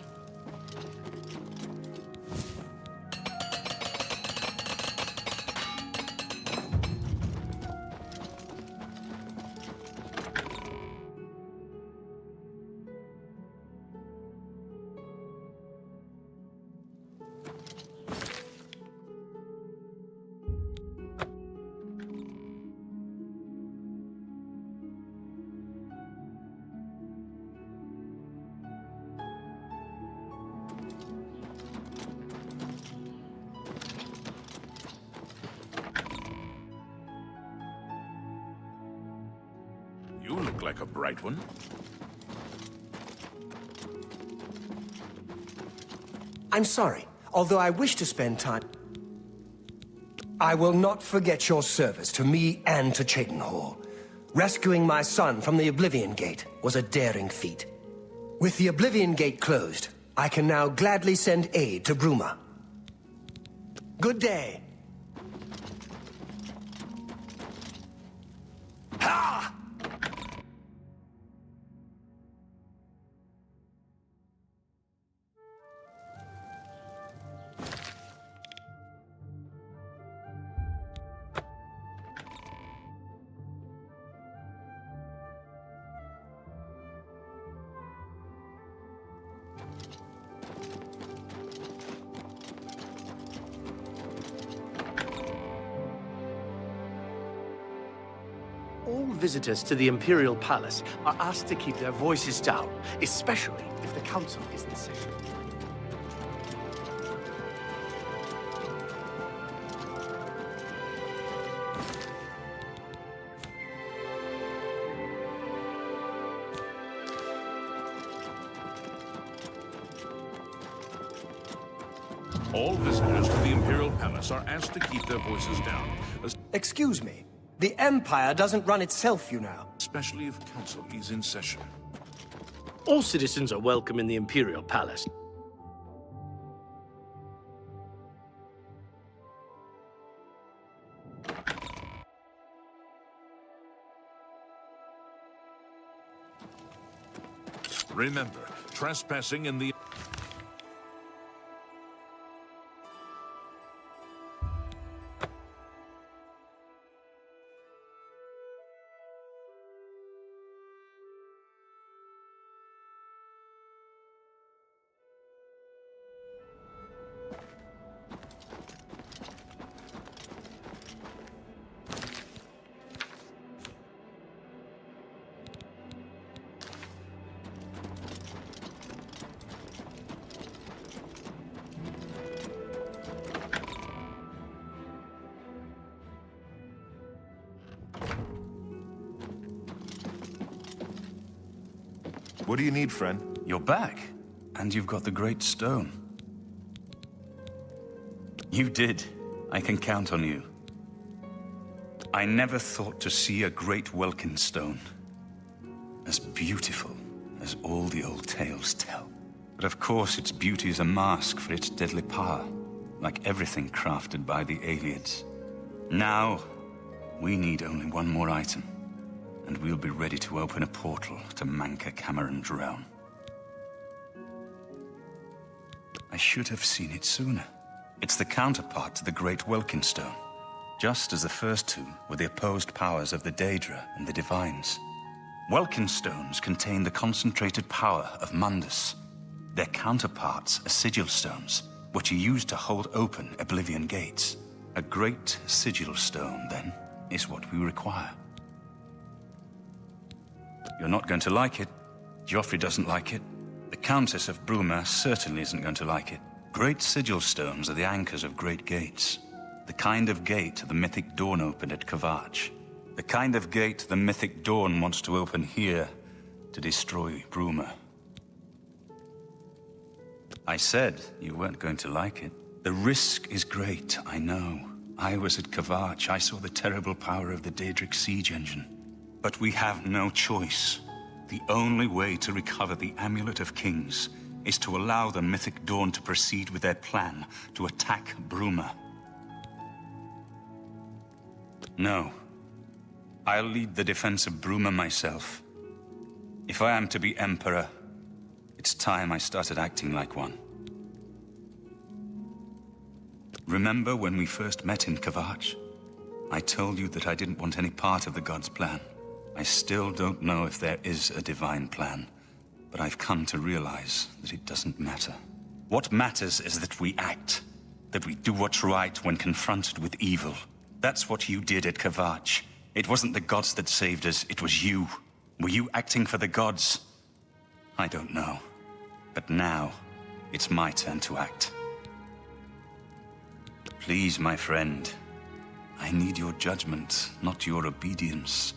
You look like a bright one. I'm sorry, although I wish to spend time... I will not forget your service to me and to Cheydinhal. Rescuing my son from the Oblivion Gate was a daring feat. With the Oblivion Gate closed, I can now gladly send aid to Bruma. Good day. Ha! All visitors to the Imperial Palace are asked to keep their voices down, especially if the Council is in session. All visitors to the Imperial Palace are asked to keep their voices down, Excuse me. The Empire doesn't run itself, you know. especially if Council is in session. All citizens are welcome in the Imperial Palace. Remember, trespassing in the... What do you need, friend? You're back, and you've got the Great Stone. You did. I can count on you. I never thought to see a great Welkin stone. As beautiful as all the old tales tell. But of course, its beauty is a mask for its deadly power, like everything crafted by the aliens. Now, we need only one more item, and we'll be ready to open a portal to Manka Cameron's realm. I should have seen it sooner. It's the counterpart to the Great Welkin Stone, just as the first two were the opposed powers of the Daedra and the Divines. Welkin stones contain the concentrated power of Mundus. Their counterparts are sigil stones, which are used to hold open Oblivion gates. A great sigil stone, then, is what we require. You're not going to like it. Joffrey doesn't like it. The Countess of Bruma certainly isn't going to like it. Great sigil stones are the anchors of great gates. The kind of gate the mythic Dawn opened at Kavach. The kind of gate the mythic Dawn wants to open here to destroy Bruma. I said you weren't going to like it. The risk is great, I know. I was at Kavach. I saw the terrible power of the Daedric siege engine. But we have no choice. The only way to recover the Amulet of Kings is to allow the mythic Dawn to proceed with their plan to attack Bruma. No. I'll lead the defense of Bruma myself. If I am to be Emperor, it's time I started acting like one. Remember when we first met in Kavach? I told you that I didn't want any part of the God's plan. I still don't know if there is a divine plan, but I've come to realize that it doesn't matter. What matters is that we act, that we do what's right when confronted with evil. That's what you did at Kavach. It wasn't the gods that saved us, it was you. Were you acting for the gods? I don't know. But now, it's my turn to act. Please, my friend. I need your judgment, not your obedience.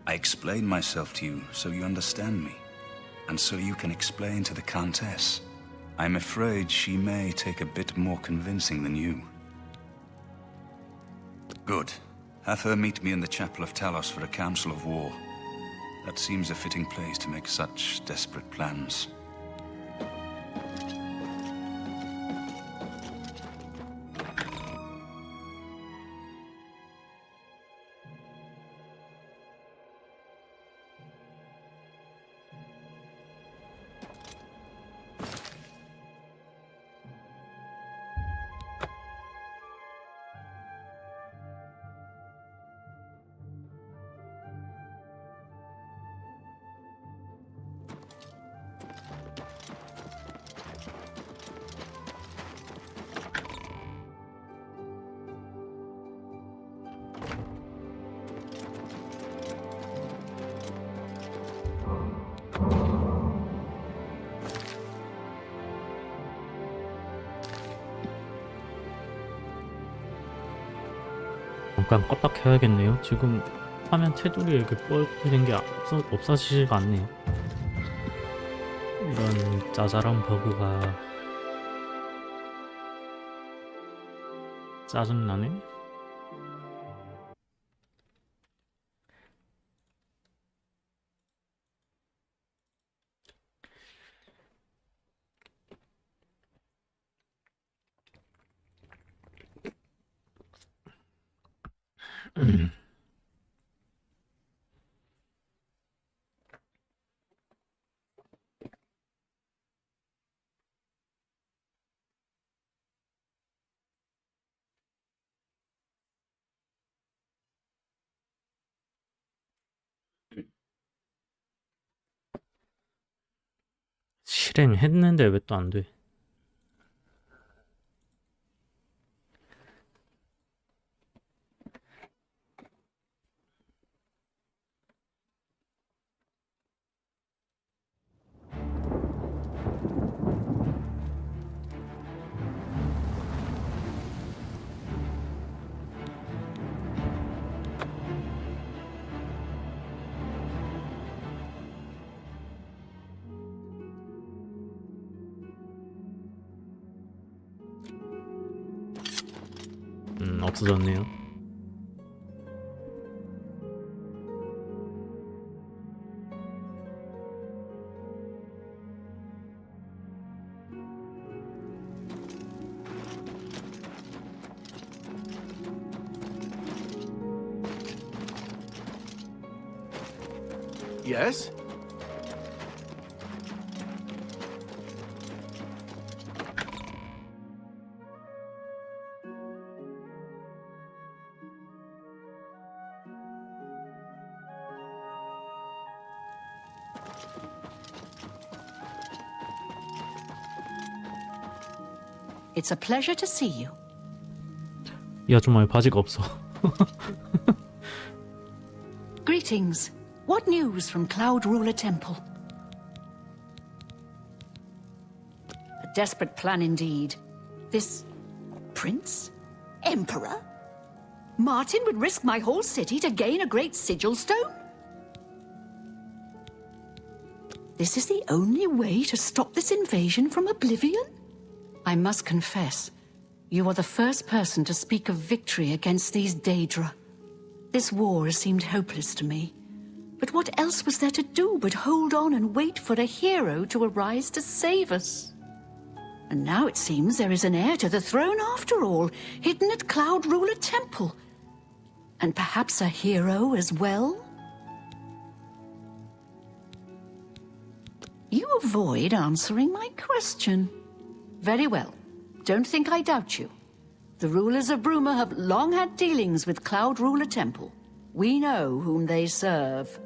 I explain myself to you so you understand me, and so you can explain to the Countess. I'm afraid she may take a bit more convincing than you. Good. Have her meet me in the Chapel of Talos for a council of war. That seems a fitting place to make such desperate plans. 잠깐 껐다 켜야겠네요. 지금 화면 테두리에 이렇게 뻘된 게 없어지지가 않네요. 이런 짜잘한 버그가 짜증나네. 실행했는데 왜 또 안 돼? 없어졌네요. Yes? It's a pleasure to see you. 이 아줌마의 바지가 없어. Greetings. What news from Cloud Ruler Temple? A desperate plan indeed. This prince? Emperor? Martin would risk my whole city to gain a great sigil stone? This is the only way to stop this invasion from Oblivion? I must confess, you are the first person to speak of victory against these Daedra. This war has seemed hopeless to me. But what else was there to do but hold on and wait for a hero to arise to save us? And now it seems there is an heir to the throne after all, hidden at Cloud Ruler Temple. And perhaps a hero as well? You avoid answering my question. Very well. Don't think I doubt you. The rulers of Bruma have long had dealings with Cloud Ruler Temple. We know whom they serve.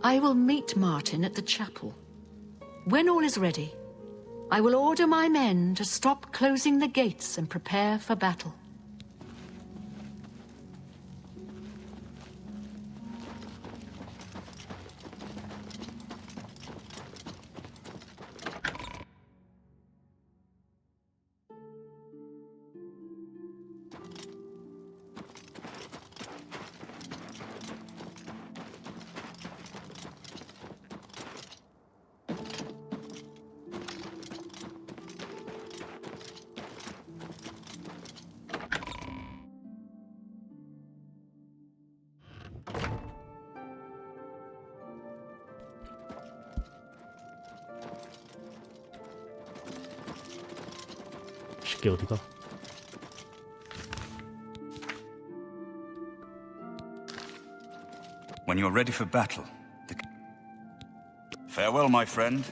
I will meet Martin at the chapel. When all is ready, I will order my men to stop closing the gates and prepare for battle. 쉽게 어디가? When you're ready for battle, farewell, my friend.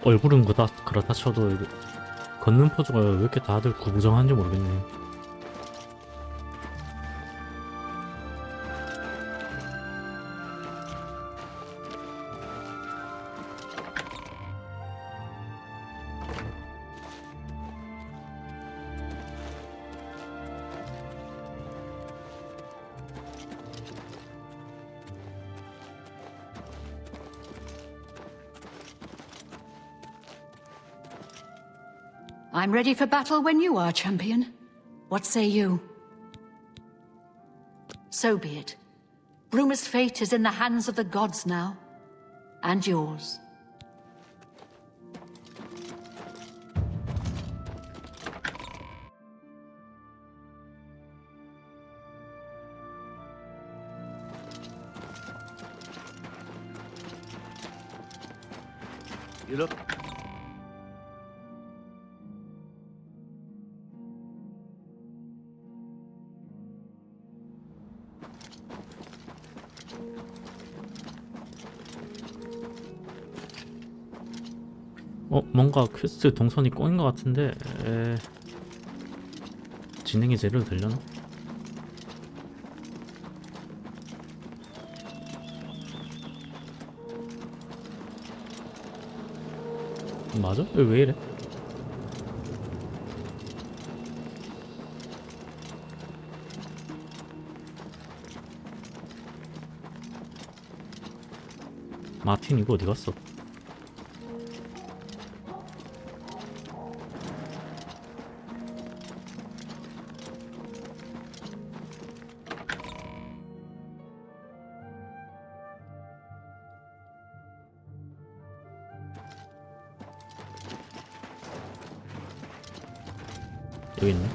얼굴은 그렇다 쳐도 걷는 포즈가 왜 이렇게 다들 구부정한지 모르겠네. I'm ready for battle when you are, champion. What say you? So be it. Bruma's fate is in the hands of the gods now. And yours. You look... 뭔가 퀘스트 동선이 꼬인 것 같은데 진행이 제대로 되려나? 맞아? 왜 이래? 마틴 이거 어디 갔어? 여기 있네.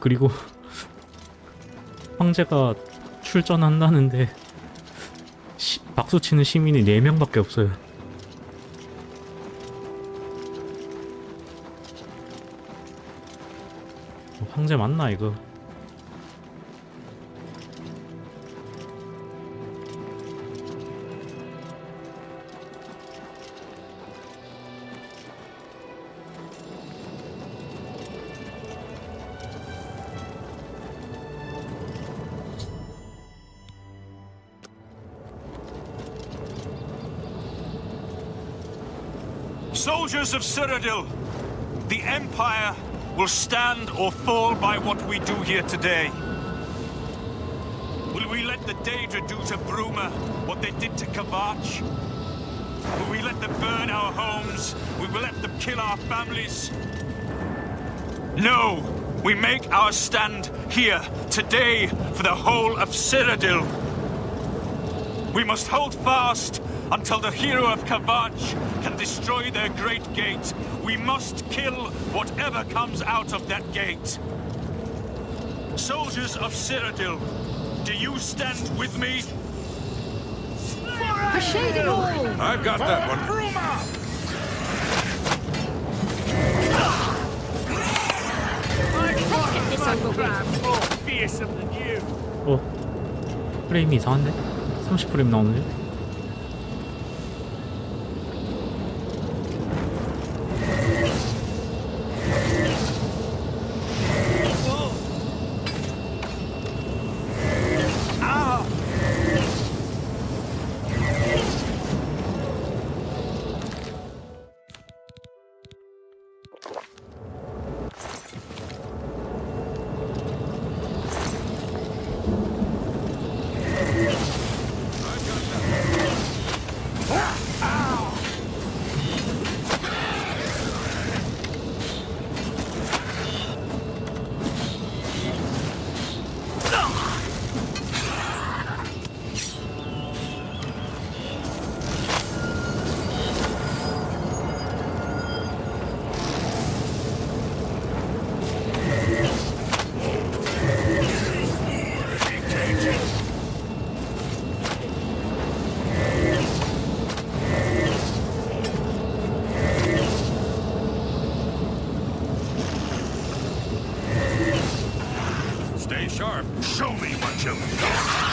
그리고 황제가 출전한다는데 박수치는 시민이 4명밖에 없어요. 황제 맞나 이거? Soldiers of Cyrodiil, the Empire will stand or fall by what we do here today. Will we let the Daedra do to Bruma what they did to Kavach? Will we let them burn our homes? Will we let them kill our families? No! We make our stand here, today, for the whole of Cyrodiil. We must hold fast until the hero of Kavach can destroy their great gate. We must kill whatever comes out of that gate. Soldiers of Cyrodiil, do you stand with me? For Shading All! I've got that one. Let's get this over with. More fearsome than you. 프레임이 이상한데? 30프레임 나오는데? Stay sharp. Show me what you've got.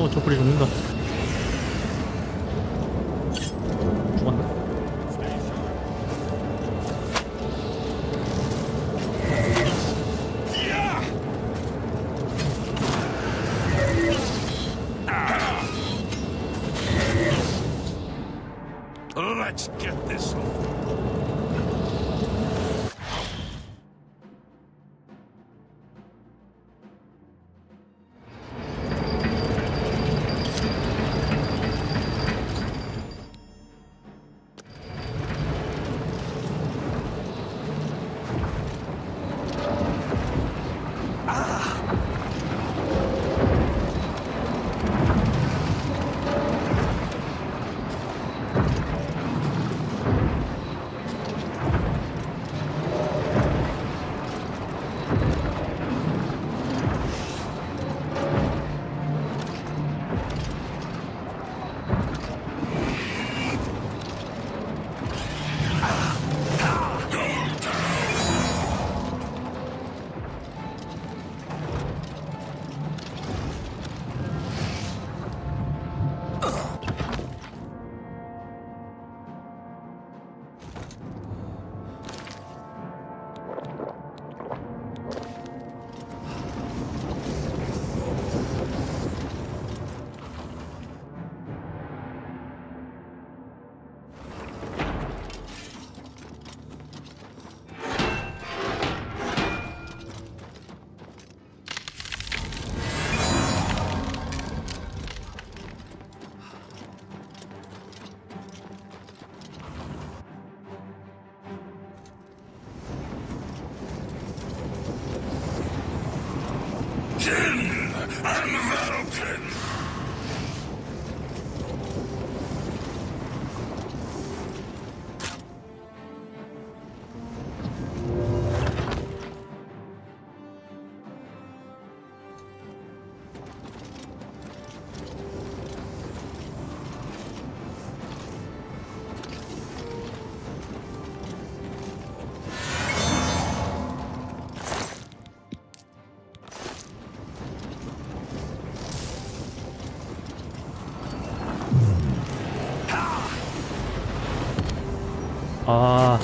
촛불이 죽는다. 죽었나? Let's get this over. Jin and Valken. 아.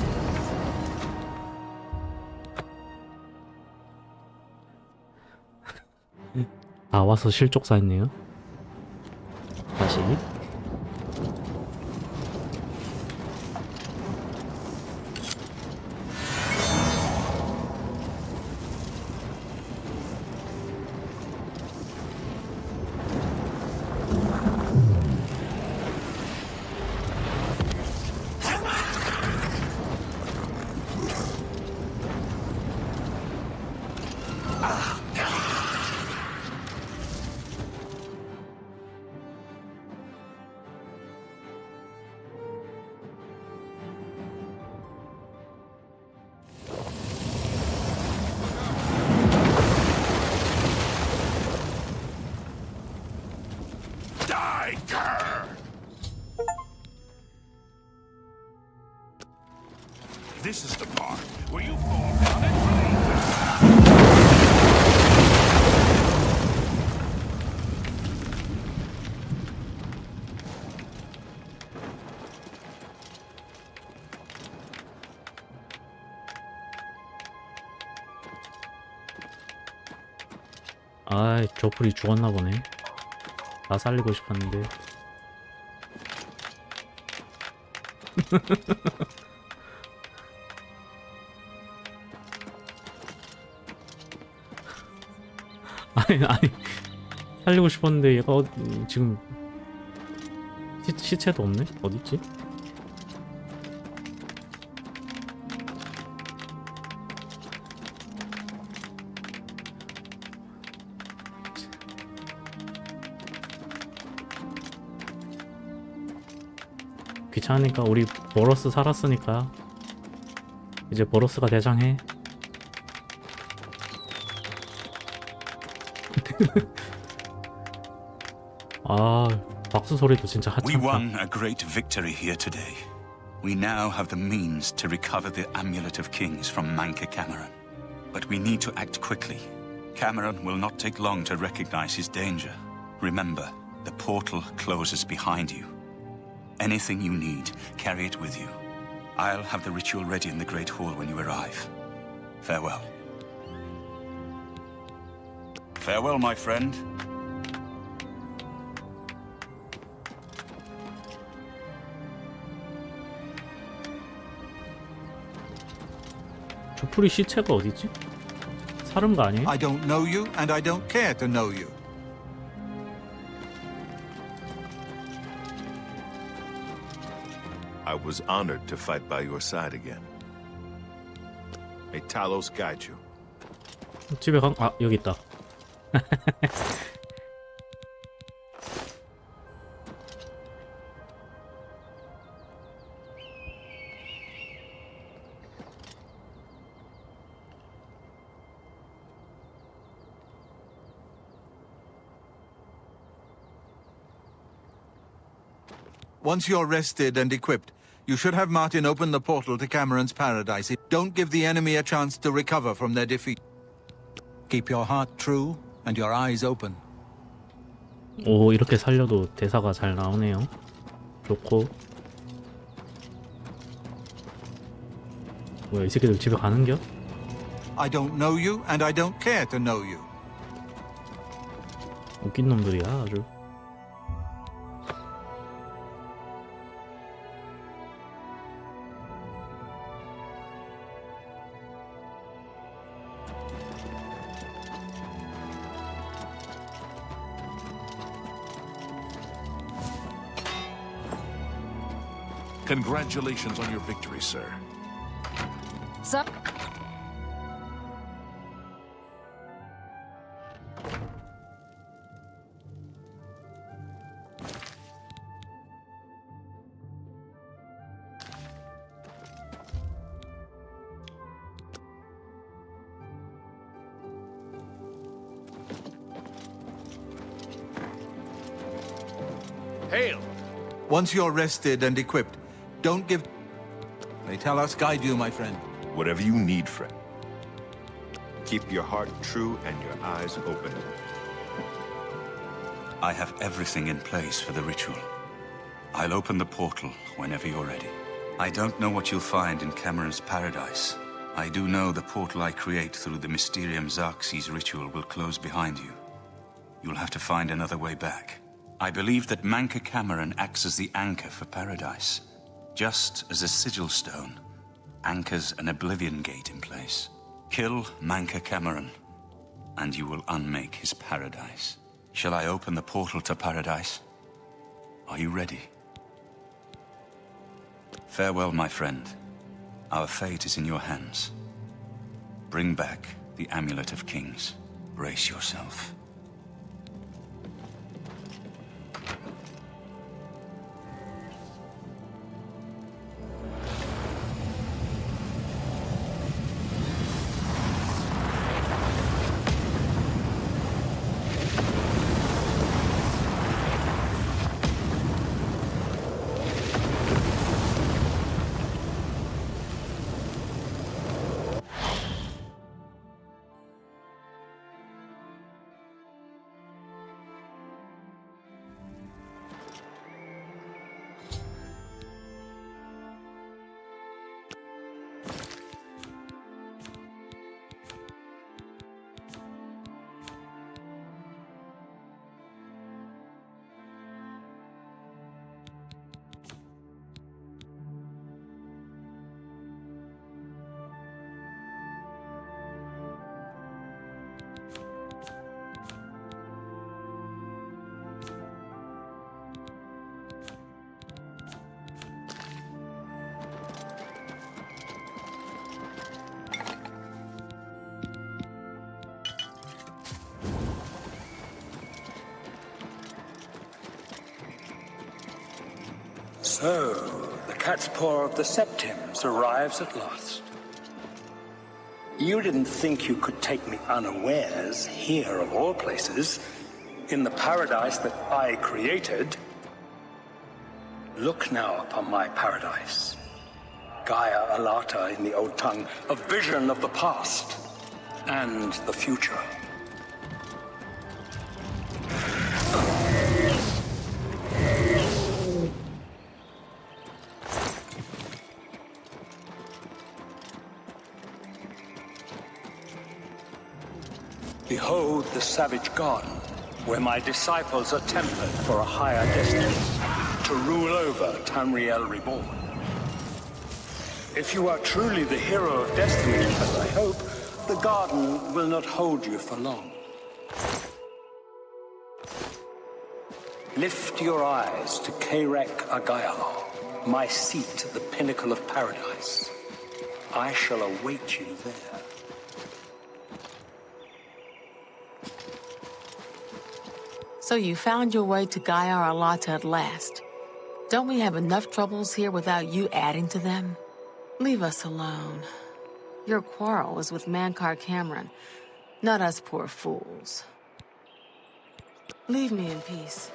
아, 와서 실족사 했네요. 다시. This is the part where you fall down and bleed. 아이, 조플이 죽었나 보네. 나 살리고 싶었는데. 아니 살리고 싶었는데 얘가 지금 시체도 없네? 어딨지? 귀찮으니까 우리 보러스 살았으니까 이제 보러스가 대장해. 아, 박수 소리도 진짜 We 하찮다. won a great victory here today. We now have the means to recover the Amulet of Kings from Manca Cameron. But we need to act quickly. Cameron will not take long to recognize his danger. Remember, the portal closes behind you. Anything you need, carry it with you. I'll have the ritual ready in the Great Hall when you arrive. Farewell. Farewell, my friend. 조풀이 시체가 어디지? 사른 거 아니에요? I don't know you, and I don't care to know you. I was honored to fight by your side again. May Talos guide you. 집에 아, 여기 있다. Once you're rested and equipped, you should have Martin open the portal to Cameron's paradise. Don't give the enemy a chance to recover from their defeat. Keep your heart true and your eyes open. 오, 이렇게 살려도 대사가 잘 나오네요. 좋고. 뭐야, 이 새끼들 집에 가는겨? I don't know you, and I don't care to know you. 웃긴 놈들이야, 아주. Congratulations on your victory, sir. Hail! Once you're rested and equipped, don't give... May Talos guide you, my friend. Whatever you need, friend. Keep your heart true and your eyes open. I have everything in place for the ritual. I'll open the portal whenever you're ready. I don't know what you'll find in Cameron's paradise. I do know the portal I create through the Mysterium Xerxes ritual will close behind you. You'll have to find another way back. I believe that Manca Cameron acts as the anchor for paradise, just as a sigil stone anchors an Oblivion Gate in place. Kill Manca Cameron, and you will unmake his paradise. Shall I open the portal to paradise? Are you ready? Farewell, my friend. Our fate is in your hands. Bring back the Amulet of Kings. Brace yourself. So, the cat's paw of the Septims arrives at last. You didn't think you could take me unawares, here of all places, in the paradise that I created. Look now upon my paradise. Gaia Alata in the old tongue, a vision of the past and the future. Behold the savage garden, where my disciples are tempered for a higher destiny, to rule over Tamriel Reborn. If you are truly the hero of destiny, as I hope, the garden will not hold you for long. Lift your eyes to Kairek Agayalon, my seat at the pinnacle of paradise. I shall await you there. So you found your way to Gaia Arlata at last. Don't we have enough troubles here without you adding to them? Leave us alone. Your quarrel was with Mancar Cameron, not us poor fools. Leave me in peace.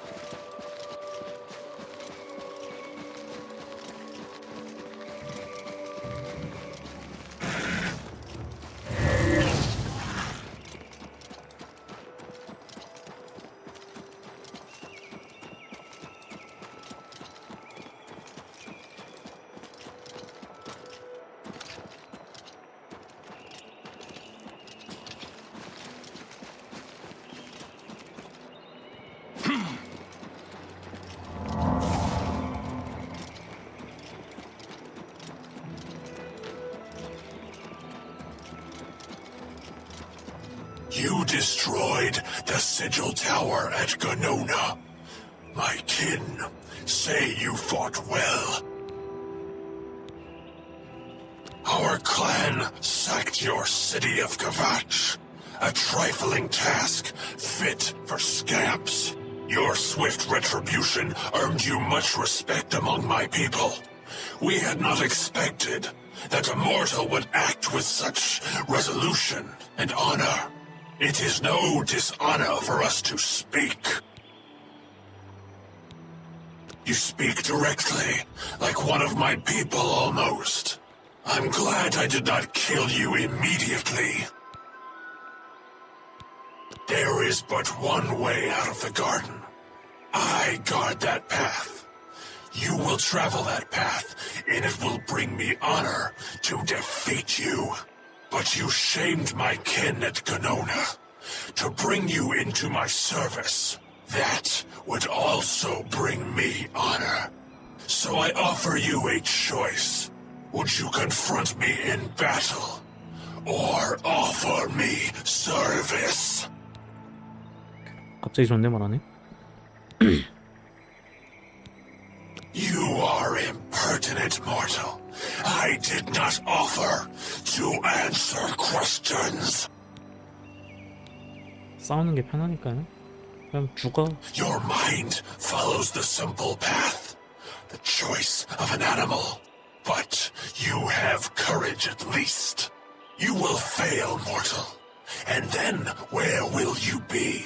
You destroyed the Sigil Tower at Ganona. My kin say you fought well. Our clan sacked your city of Kavach. A trifling task, fit for scamps. Your swift retribution earned you much respect among my people. We had not expected that a mortal would act with such resolution and honor. It is no dishonor for us to speak. You speak directly, like one of my people almost. I'm glad I did not kill you immediately. There is but one way out of the garden. I guard that path. You will travel that path, and it will bring me honor to defeat you. But you shamed my kin at Ganona. To bring you into my service, that would also bring me honor. So I offer you a choice. Would you confront me in battle, or offer me service? 갑자기 존댓말하네. You are impertinent mortal. I did not offer to answer questions. 싸우는 게 편하니까요. 그냥 죽어. Your mind follows the simple path, the choice of an animal. But you have courage at least. You will fail, mortal. And then where will you be?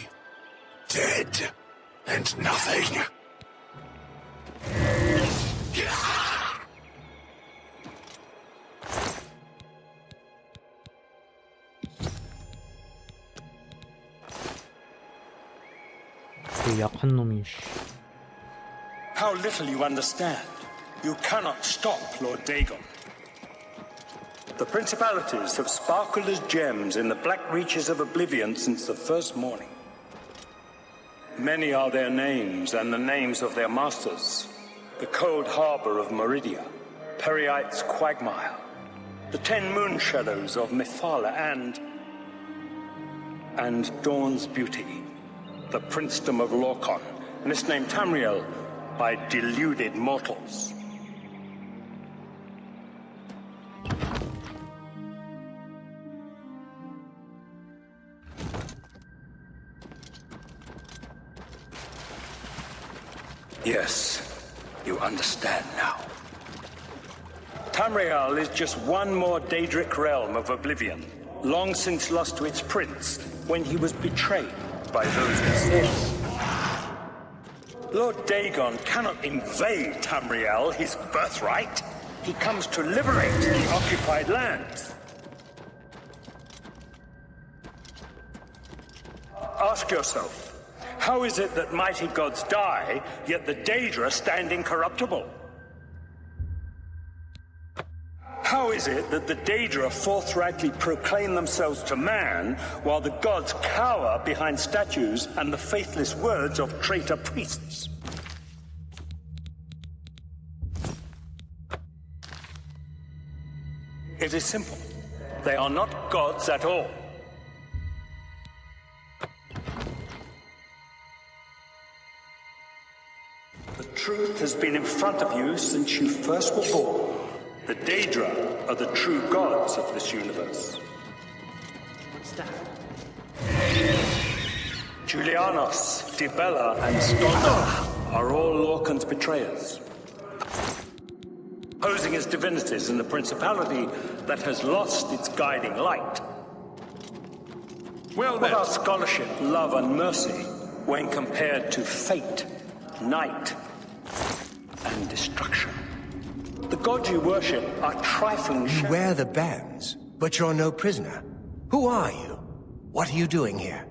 Dead and nothing. 그 약한 놈이. How little you understand. You cannot stop Lord Dagon. The principalities have sparkled as gems in the black reaches of oblivion since the first morning. Many are their names and the names of their masters. The cold harbor of Meridia, Periite's quagmire, the 10 moon shadows of Mephala and Dawn's beauty, the princedom of Lorcan, misnamed Tamriel by deluded mortals. Yes, you understand now. Tamriel is just one more Daedric realm of oblivion, long since lost to its prince when he was betrayed by those he saves. Lord Dagon cannot invade Tamriel, his birthright. He comes to liberate the occupied lands. Ask yourself, how is it that mighty gods die, yet the Daedra stand incorruptible? How is it that the Daedra forthrightly proclaim themselves to man, while the gods cower behind statues and the faithless words of traitor priests? It is simple. They are not gods at all. The truth has been in front of you since you first were born. The Daedra are the true gods of this universe. What's that? Julianos, Dibella, and Stonda are all Lorcan's betrayers. Posing as divinities in the principality that has lost its guiding light. Well, what are scholarship, love, and mercy when compared to fate, night, and destruction? The gods you worship are trifling. You wear the bands, but you're no prisoner. Who are you? What are you doing here?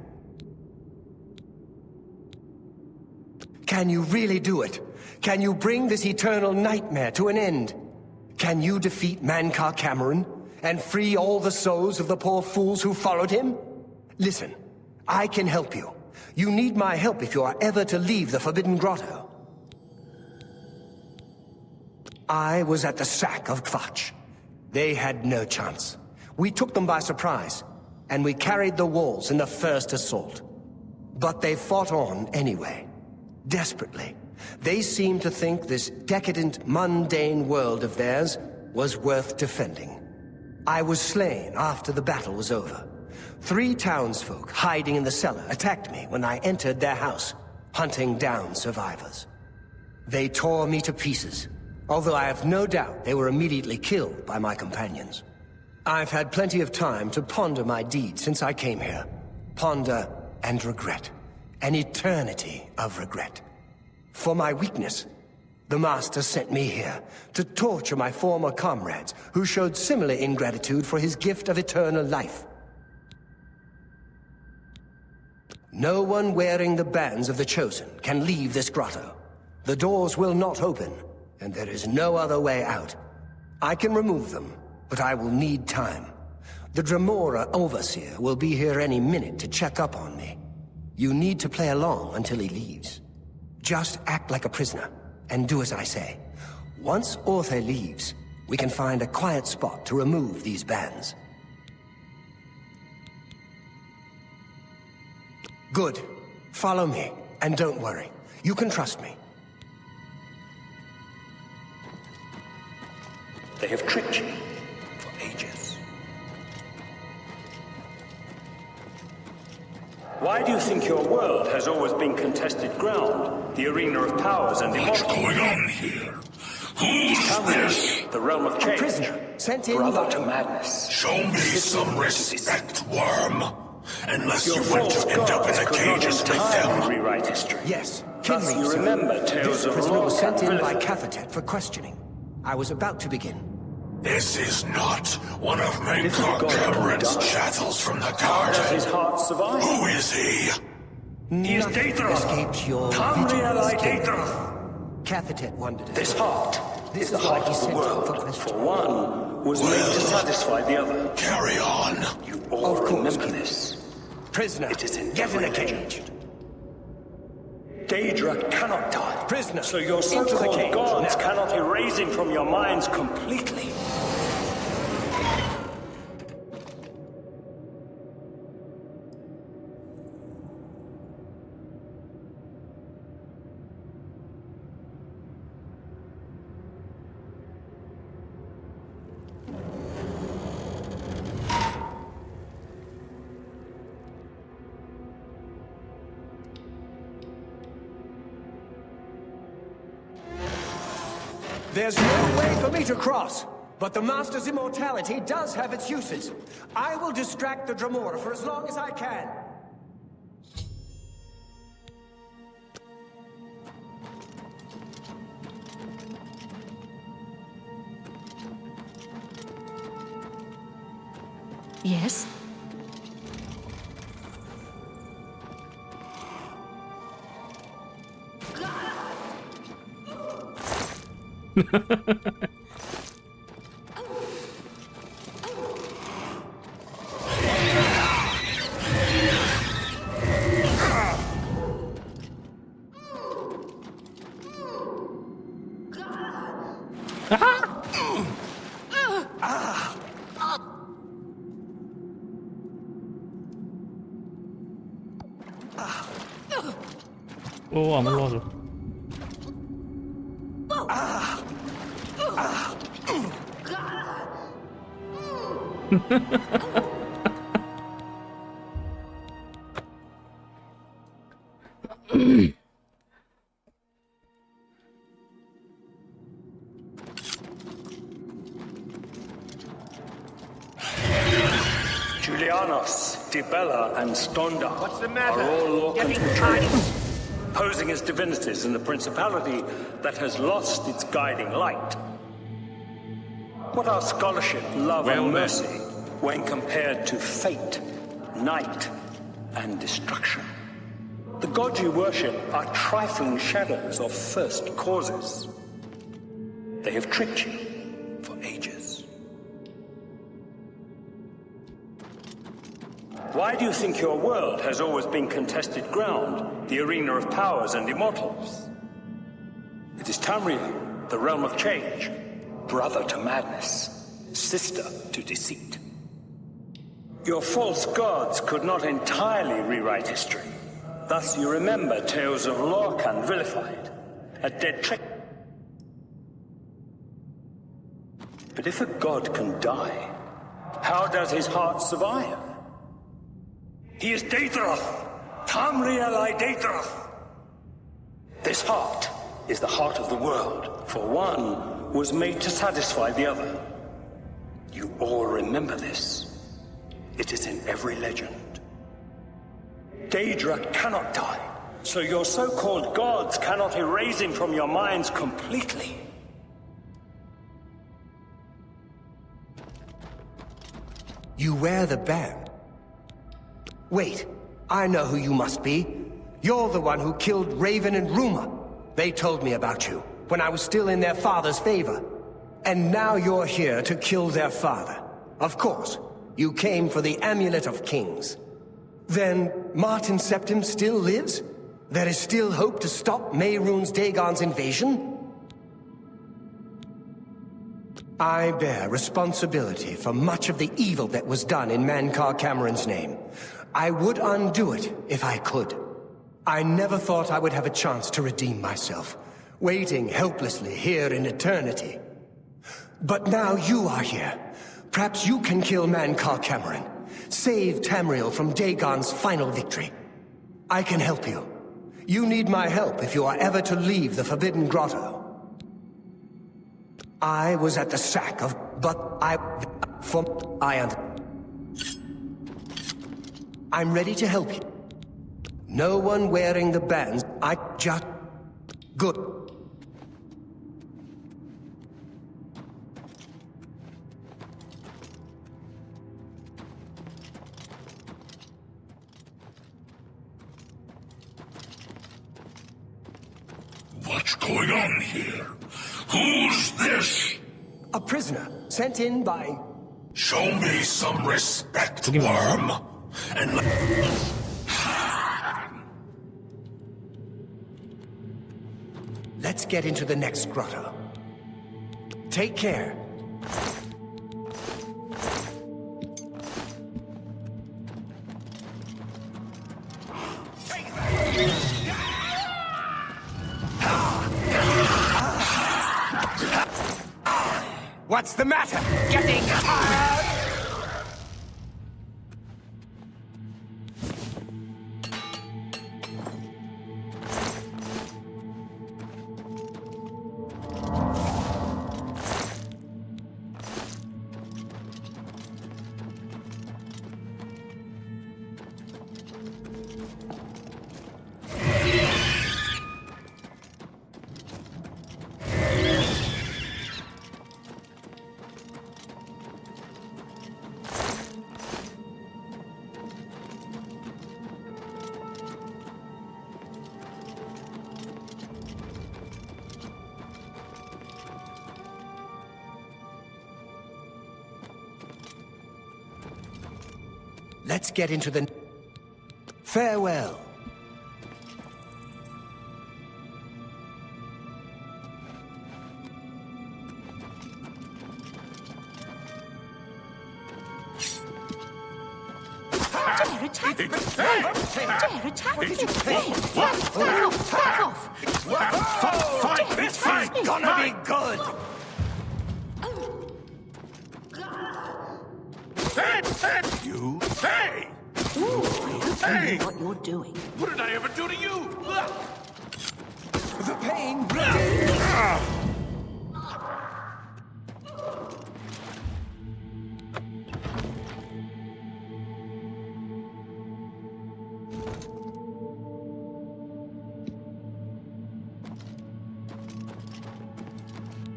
Can you really do it? Can you bring this eternal nightmare to an end? Can you defeat Mankar Cameron and free all the souls of the poor fools who followed him? Listen, I can help you. You need my help if you are ever to leave the Forbidden Grotto. I was at the sack of Kvatch. They had no chance. We took them by surprise, and we carried the walls in the first assault. But they fought on anyway, desperately. They seemed to think this decadent, mundane world of theirs was worth defending. I was slain after the battle was over. 3 townsfolk hiding in the cellar attacked me when I entered their house, hunting down survivors. They tore me to pieces, although I have no doubt they were immediately killed by my companions. I've had plenty of time to ponder my deed since I came here. Ponder and regret. An eternity of regret. For my weakness, The Master sent me here to torture my former comrades who showed similar ingratitude for his gift of eternal life. No one wearing the bands of the Chosen can leave this grotto. The doors will not open, and there is no other way out. I can remove them, but I will need time. The Dremora Overseer will be here any minute to check up on me. You need to play along until he leaves. Just act like a prisoner, and do as I say. Once Orthe leaves, we can find a quiet spot to remove these bands. Good. Follow me, and don't worry. You can trust me. They have tricked you for ages. Why do you think your world has always been contested ground? The arena of powers and What's immortals? going on here? Who's this? The realm of change. A prisoner, sent in Brother by... to madness. Show me some respect, worm. Unless Your you want false to end up in gods the could not cages with entirely them. rewrite history. Yes, Thus Kinley, you sir. remember tales This of prisoner was Lork sent and in by Vilified. Cathatet for questioning. I was about to begin. This is not one of This is Menkar God Cameron's who died. chattels from the How does his garden. heart survive? Who is he? He is Nothing Daedra. escapes your Tamriel vigilance, Kinley. Daedra. Cathatet wondered as This well. heart This is the is why heart he of the sent you for world. questioning. For one was made to satisfy the other. Carry on. You all Of course, remember Kinley. this. Prisoner, It is in get in every the legend. cage. Daedra cannot die. Prisoner, So your into the so-called cage, gods now. cannot erase him from your minds completely. There's no way for me to cross, but the Master's immortality does have its uses. I will distract the Dremora for as long as I can. Yes? 오, 안 올라와줘. Julianos, Dibella, and Stonda What's the matter? are all Lorcan Getting traitorous, posing as divinities in the principality that has lost its guiding light. What are scholarship, love, Well, and then. mercy when compared to fate, night, and destruction? The gods you worship are trifling shadows of first causes. They have tricked you for ages. Why do you think your world has always been contested ground, the arena of powers and immortals? It is Tamriel, the realm of change, brother to madness, sister to deceit. Your false gods could not entirely rewrite history. Thus you remember tales of Lorcan vilified, a dead trick. But if a god can die, how does his heart survive? He is Daedra, Tamriel Daedra. This heart is the heart of the world, for one was made to satisfy the other. You all remember this. It is in every legend. Daedra cannot die, So your so-called gods cannot erase him from your minds completely. You wear the band. Wait, I know who you must be. You're the one who killed Raven and Rumor. They told me about you when I was still in their father's favor. And now you're here to kill their father. Of course, you came for the Amulet of Kings. Then Martin Septim still lives? There is still hope to stop Mehrunes Dagon's invasion? I bear responsibility for much of the evil that was done in Mankar Cameron's name. I would undo it if I could. I never thought I would have a chance to redeem myself, waiting helplessly here in eternity. But now you are here. Perhaps you can kill Mankar Cameron, save Tamriel from Dagon's final victory. I can help you. You need my help if you are ever to leave the Forbidden Grotto. I was at the sack of, I'm ready to help you. No one wearing the bands, good. What's going on here? Who's this? A prisoner, sent in by... Show me some respect, worm. And let's get into the next grotto. Take care. What's the matter? Getting tired? Let's get into the... Farewell. Dare attack me! Dare attack me! Back off! Back off! Fight! This fight's gonna be good! You? Hey! Ooh, Hey! what you're doing. What did I ever do to you? The pain...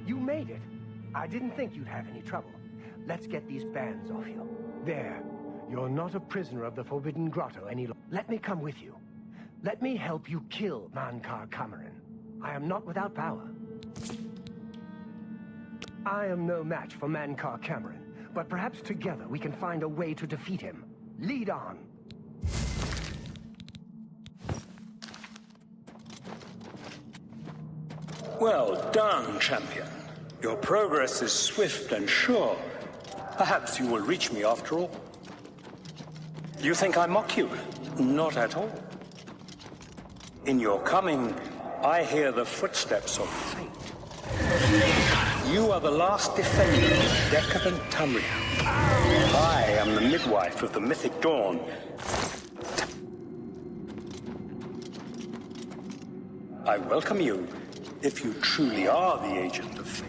You made it. I didn't think you'd have any trouble. Let's get these bands off you. There. You're not a prisoner of the Forbidden Grotto any longer. Let me come with you. Let me help you kill Mankar Cameron. I am not without power. I am no match for Mankar Cameron, but perhaps together we can find a way to defeat him. Lead on. Well done, champion. Your progress is swift and sure. Perhaps you will reach me after all. You think I mock you? Not at all. In your coming, I hear the footsteps of fate. You are the last defender of decadent Tamriel. I am the midwife of the mythic dawn. I welcome you, if you truly are the agent of fate.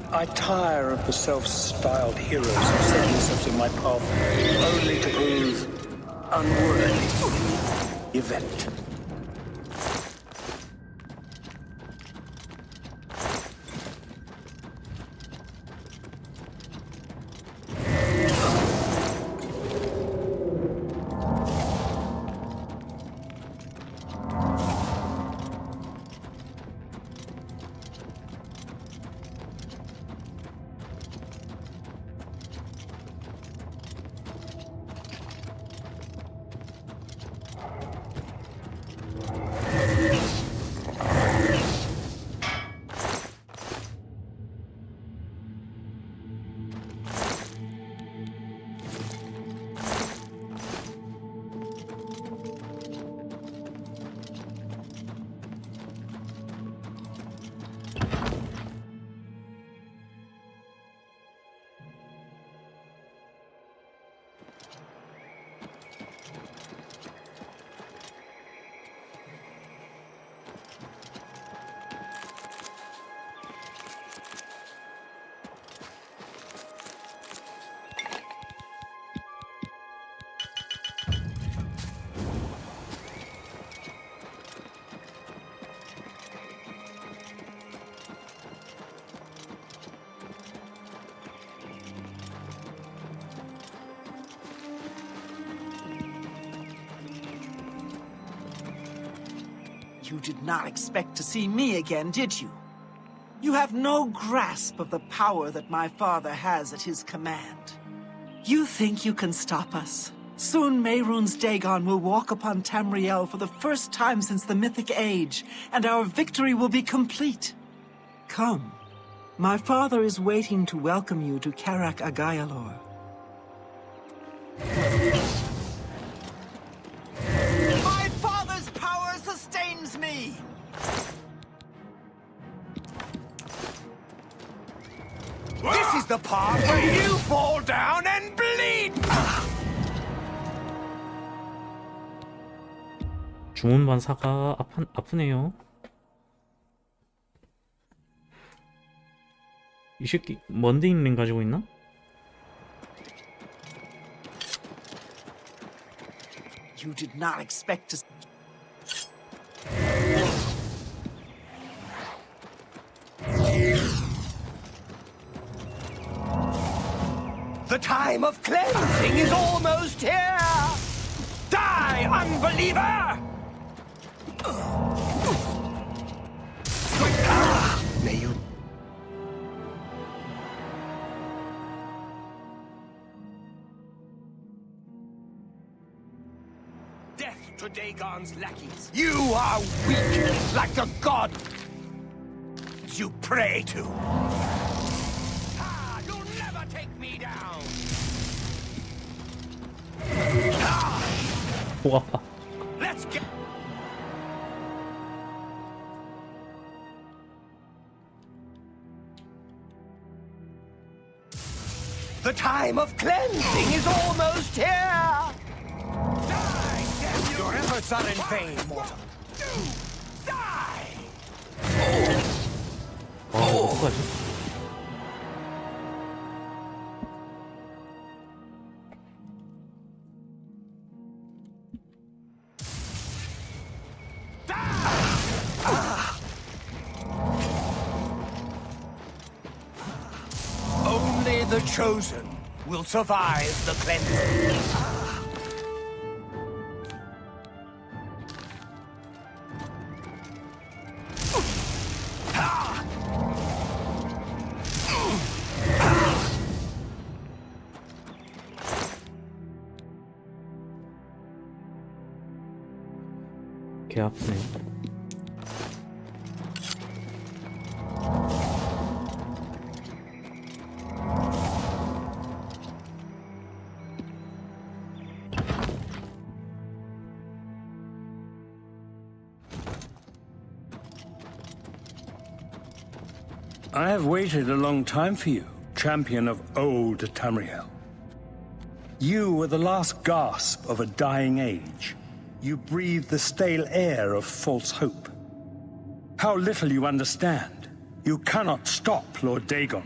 I tire of the self-styled heroes who set themselves in my path only to prove unworthy. Event. You did not expect to see me again, did you? You have no grasp of the power that my father has at his command. You think you can stop us? Soon Mehrunes Dagon will walk upon Tamriel for the first time since the Mythic Age, and our victory will be complete. Come. My father is waiting to welcome you to Karak Agayalor. My father's power sustains me! This is the part where you fall down and bleed! 주문반사가 아프네요. 이 새끼 먼데인맨 가지고 있나? You did not expect to... The time of cleansing is almost here! Die, unbeliever! May you... Death to Dagon's lackeys! You are weak, like the god you pray to! You'll never take me down! 오, 아파. Let's get... The time of cleansing is almost here! Die, damn you! Your efforts are in vain, mortal. Die! 어떡하지? Only the chosen will survive the cleansing. 개 아프네. I have waited a long time for you, champion of old Tamriel. You were the last gasp of a dying age. You breathed the stale air of false hope. How little you understand. You cannot stop Lord Dagon.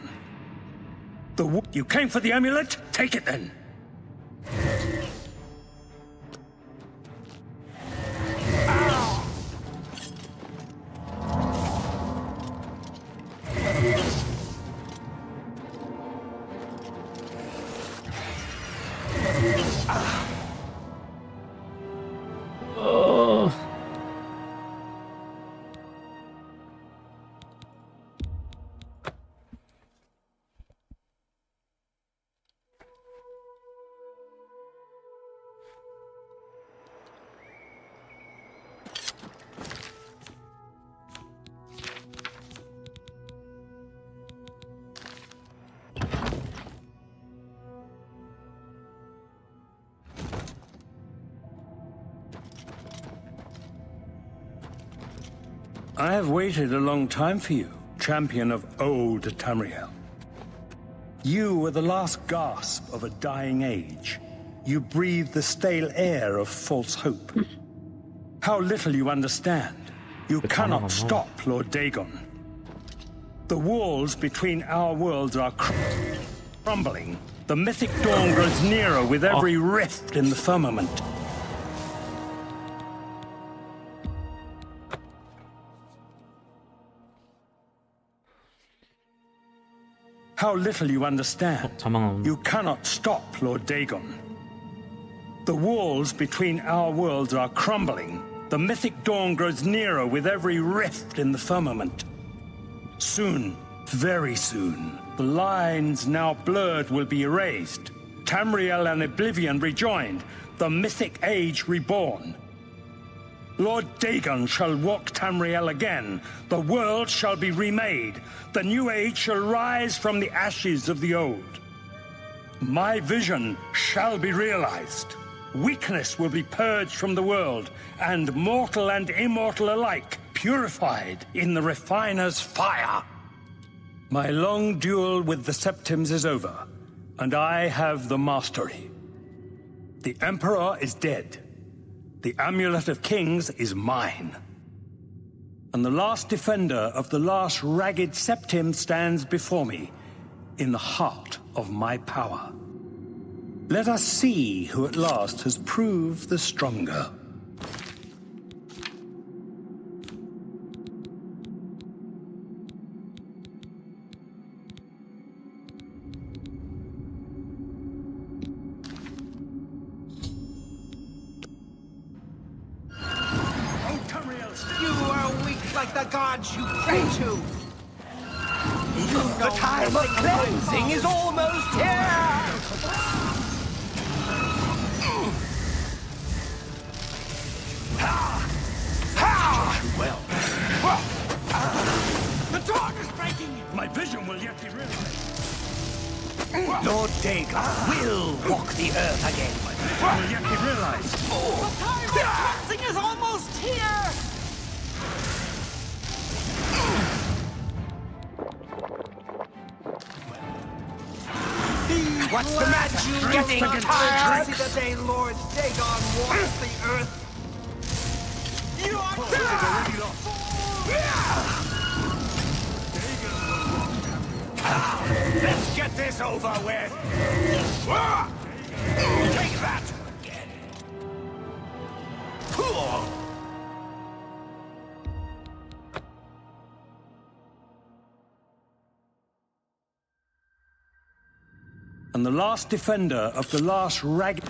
You came for the amulet? Take it then. I have waited a long time for you, champion of old Tamriel. You were the last gasp of a dying age. You breathed the stale air of false hope. How little you understand. You cannot stop Lord Dagon. The walls between our worlds are crumbling. The mythic dawn grows nearer with every rift in the firmament. How little you understand. You cannot stop Lord Dagon. The walls between our worlds are crumbling. The mythic dawn grows nearer with every rift in the firmament. Soon, very soon, the lines now blurred will be erased. Tamriel and Oblivion rejoined, the mythic age reborn. Lord Dagon shall walk Tamriel again. The world shall be remade. The new age shall rise from the ashes of the old. My vision shall be realized. Weakness will be purged from the world, and mortal and immortal alike purified in the refiner's fire. My long duel with the Septims is over, and I have the mastery. The Emperor is dead. The Amulet of Kings is mine. And the last defender of the last ragged Septim stands before me, in the heart of my power. Let us see who at last has proved the stronger. You are weak like the gods you pray to. The time of cleansing is almost here! Well. The dawn is breaking! My vision will yet be realized. Lord Dagon will walk the earth again. My vision will yet be realized. The time of cleansing is almost here! What's the matter? You Getting tired? tired? See the day Lord Dagon walks the earth. You are Let's get this over with! Take that! And the last defender of the last ragged...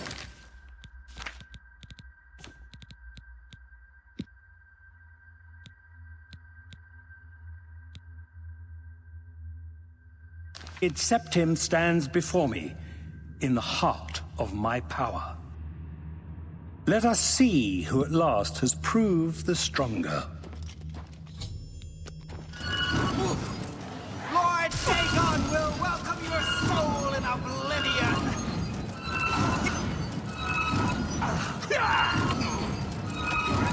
Septim stands before me, in the heart of my power. Let us see who at last has proved the stronger. Lord Dagon will welcome your soul in oblivion.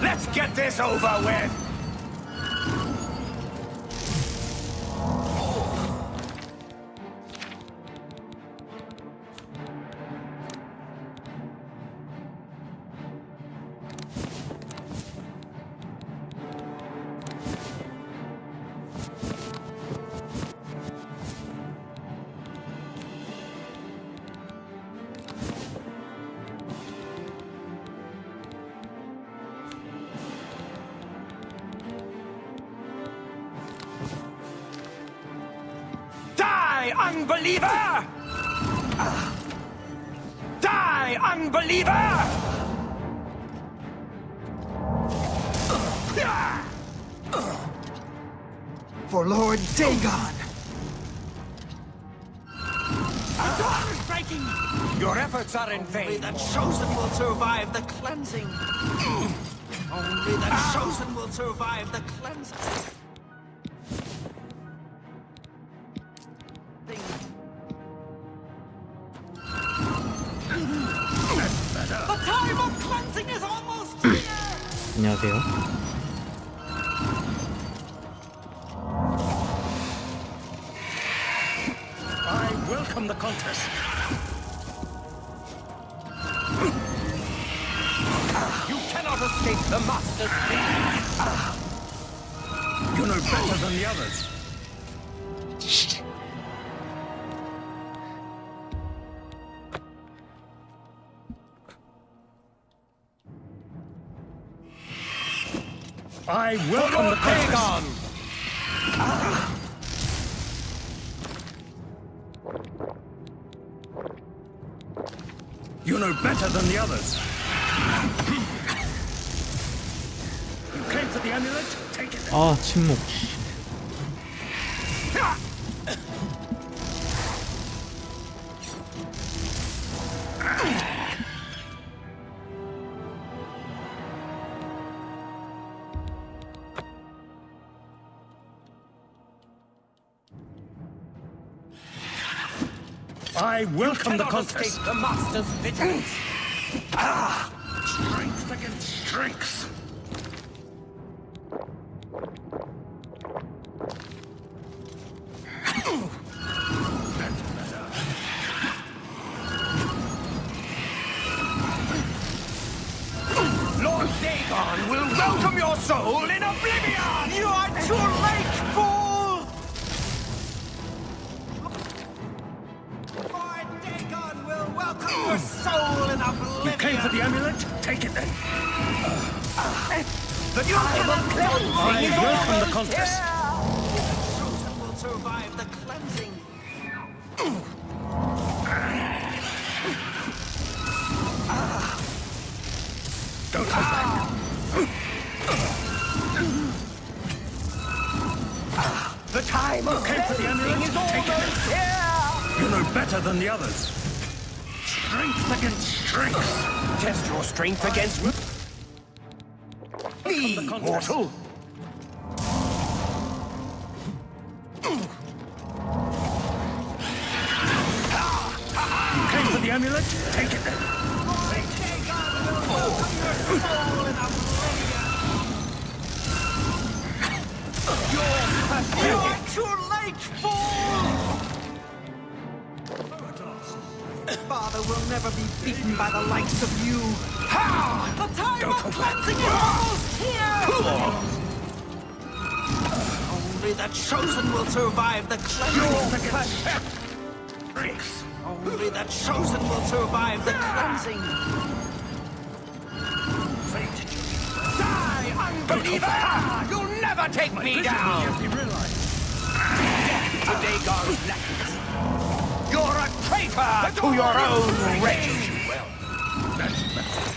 Let's get this over with! Die, unbeliever! Die, unbeliever! For Lord Dagon! The dawn is breaking! Your efforts are in vain. Only the chosen will survive the cleansing. Only the chosen will survive the cleansing. The time of cleansing is almost here! 안녕하세요. I welcome the contest. You cannot escape the Master's fate! You know better than the others. I welcome the Dagon! You know better than the others. came for the amulet? Take it. 아, 침묵. I welcome the contest. The master's vigilance. Strength against strength. Lord Dagon will welcome your soul in oblivion! You are too late, fool! Lord Dagon will welcome your soul in oblivion! You came for the amulet? Take it then. The time of cleansing is welcome the almost contest. here! The chosen will survive the cleansing. Don't hold back. The time of came for the cleansing amulet? is Take it almost here! You know better than the others. Strength against strength. Test your strength against me, mortal! You came for the amulet? Take it then. You are too late, fool! Father will never be beaten by the likes of you. Ha! The time of cleansing is almost here! Only the chosen will survive the cleansing. Only the chosen will survive the cleansing. Die, unbeliever! You'll never take me down! Death to Dagon's necklace! You're a traitor to your own race! Well, that's better.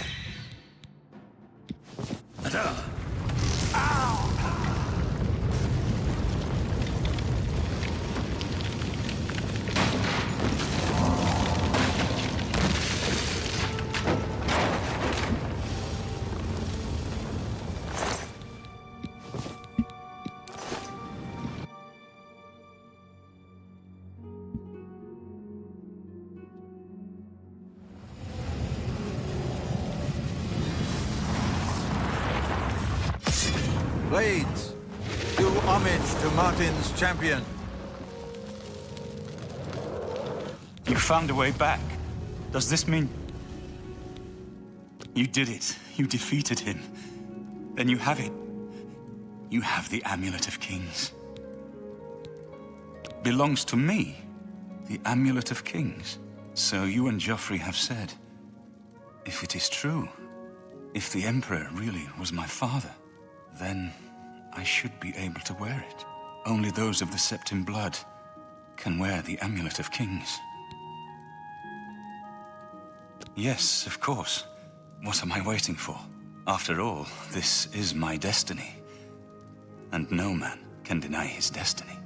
Blades, do homage to Martin's champion. You found a way back. Does this mean... You did it. You defeated him. Then you have it. You have the Amulet of Kings. Belongs to me. The Amulet of Kings. So you and Joffrey have said. If it is true, if the Emperor really was my father, then I should be able to wear it. Only those of the Septim blood can wear the Amulet of Kings. Yes, of course. What am I waiting for? After all, this is my destiny. And no man can deny his destiny.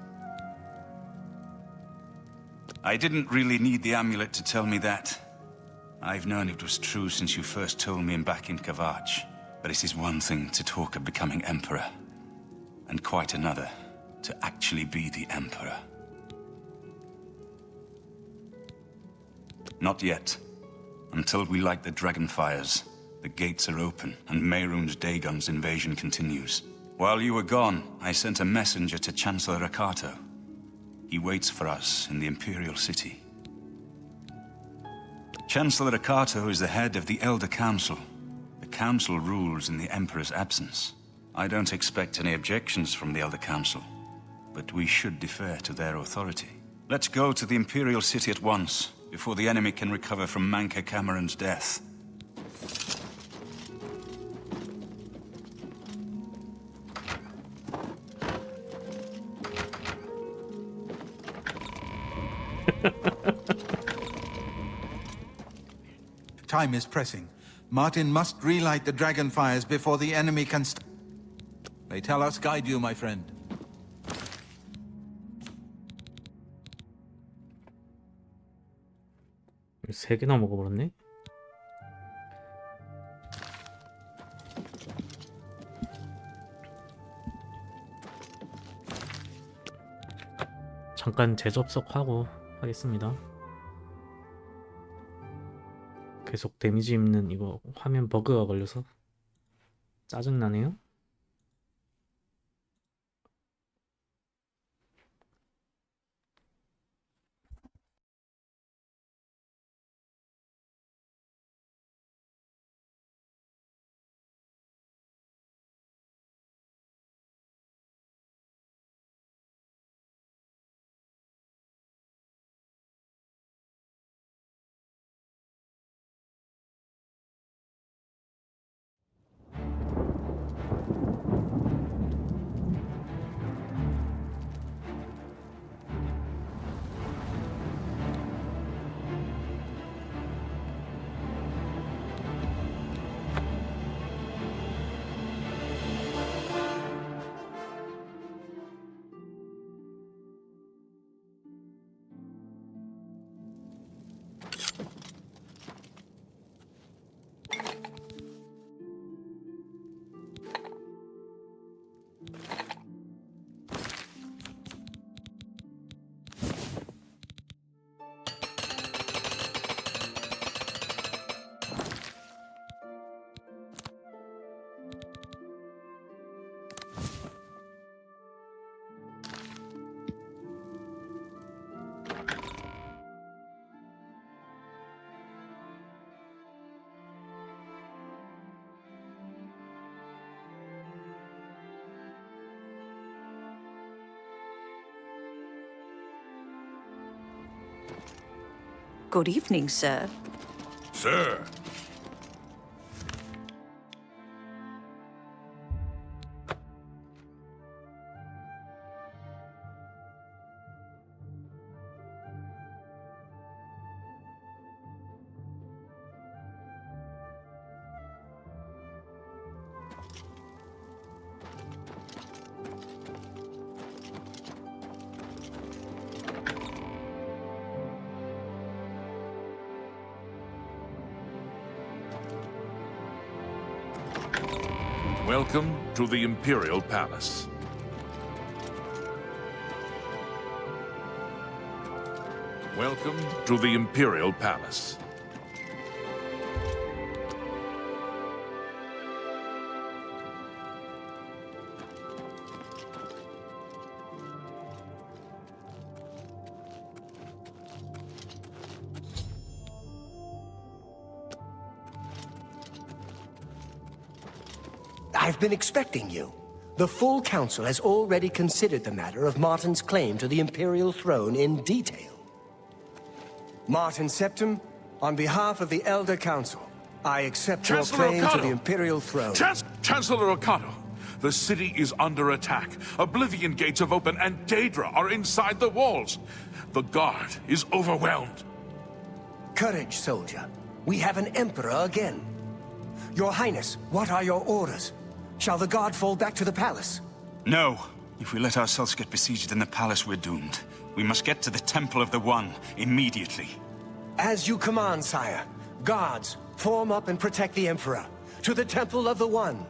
I didn't really need the amulet to tell me that. I've known it was true since you first told me back in Kavach. But it is one thing to talk of becoming Emperor, and quite another to actually be the Emperor. Not yet. Until we light the Dragonfires, the gates are open, and Mehrunes Dagon's invasion continues. While you were gone, I sent a messenger to Chancellor Akato. He waits for us in the Imperial City. Chancellor Akato is the head of the Elder Council. The Council rules in the Emperor's absence. I don't expect any objections from the Elder Council, but we should defer to their authority. Let's go to the Imperial City at once, before the enemy can recover from Manca Cameron's death. Time is pressing. Martin must relight the Dragonfires before the enemy can May Talos guide you, my friend. 세 개나 먹어버렸네. 잠깐 재접속하고 하겠습니다. 계속 데미지 입는 이거 화면 버그가 걸려서 짜증나네요. Good evening, sir. Sir. Welcome to the Imperial Palace. Welcome to the Imperial Palace. I've been expecting you. The full council has already considered the matter of Martin's claim to the Imperial throne in detail. Martin Septim, on behalf of the Elder Council, I accept your Chancellor claim to Ocado! the Imperial throne. Chancellor Ocado, the city is under attack. Oblivion gates have opened and Daedra are inside the walls. The guard is overwhelmed. Courage, soldier. We have an emperor again. Your Highness, what are your orders? Shall the guard fall back to the palace? No. If we let ourselves get besieged in the palace, we're doomed. We must get to the Temple of the One immediately. As you command, sire. Guards, form up and protect the Emperor. To the Temple of the One.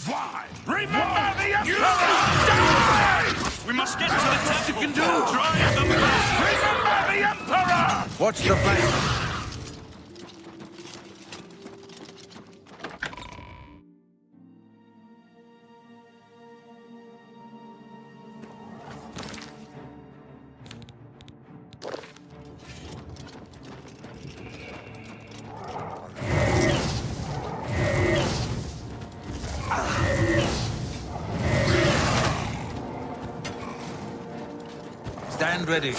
Why? Remember the Emperor! Die! We must get to the temple. You can do. Drive them back. Remember the Emperor! Watch the flank. Stand ready.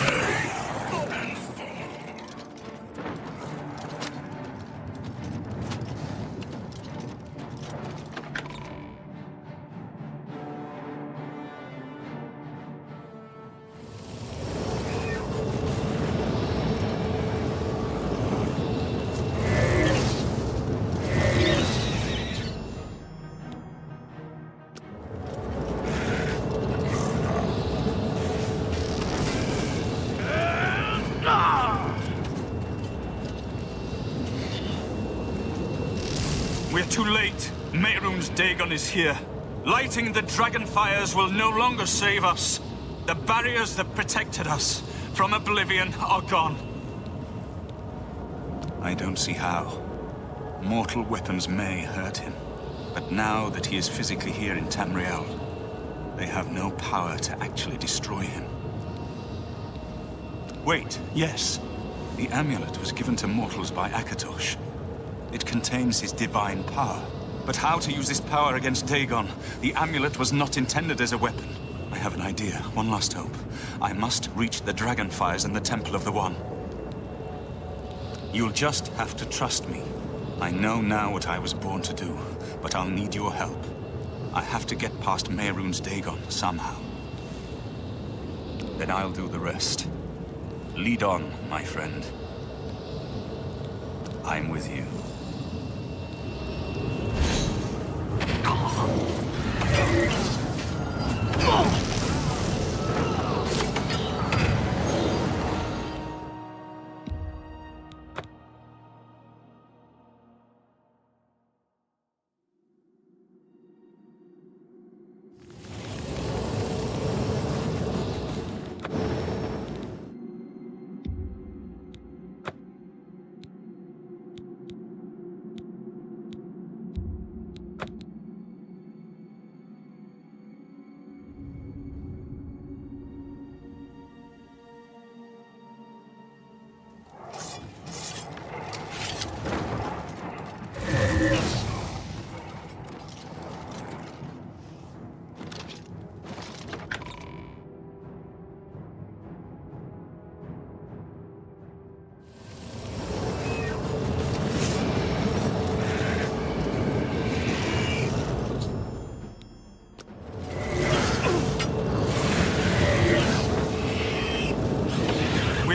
We're too late. Mehrunes Dagon is here. Lighting the dragon fires will no longer save us. The barriers that protected us from oblivion are gone. I don't see how. Mortal weapons may hurt him. But now that he is physically here in Tamriel, they have no power to actually destroy him. Wait, yes. The amulet was given to mortals by Akatosh. It contains his divine power. But how to use this power against Dagon? The amulet was not intended as a weapon. I have an idea, one last hope. I must reach the dragonfires in the Temple of the One. You'll just have to trust me. I know now what I was born to do, but I'll need your help. I have to get past Mehrunes Dagon somehow. Then I'll do the rest. Lead on, my friend. I'm with you.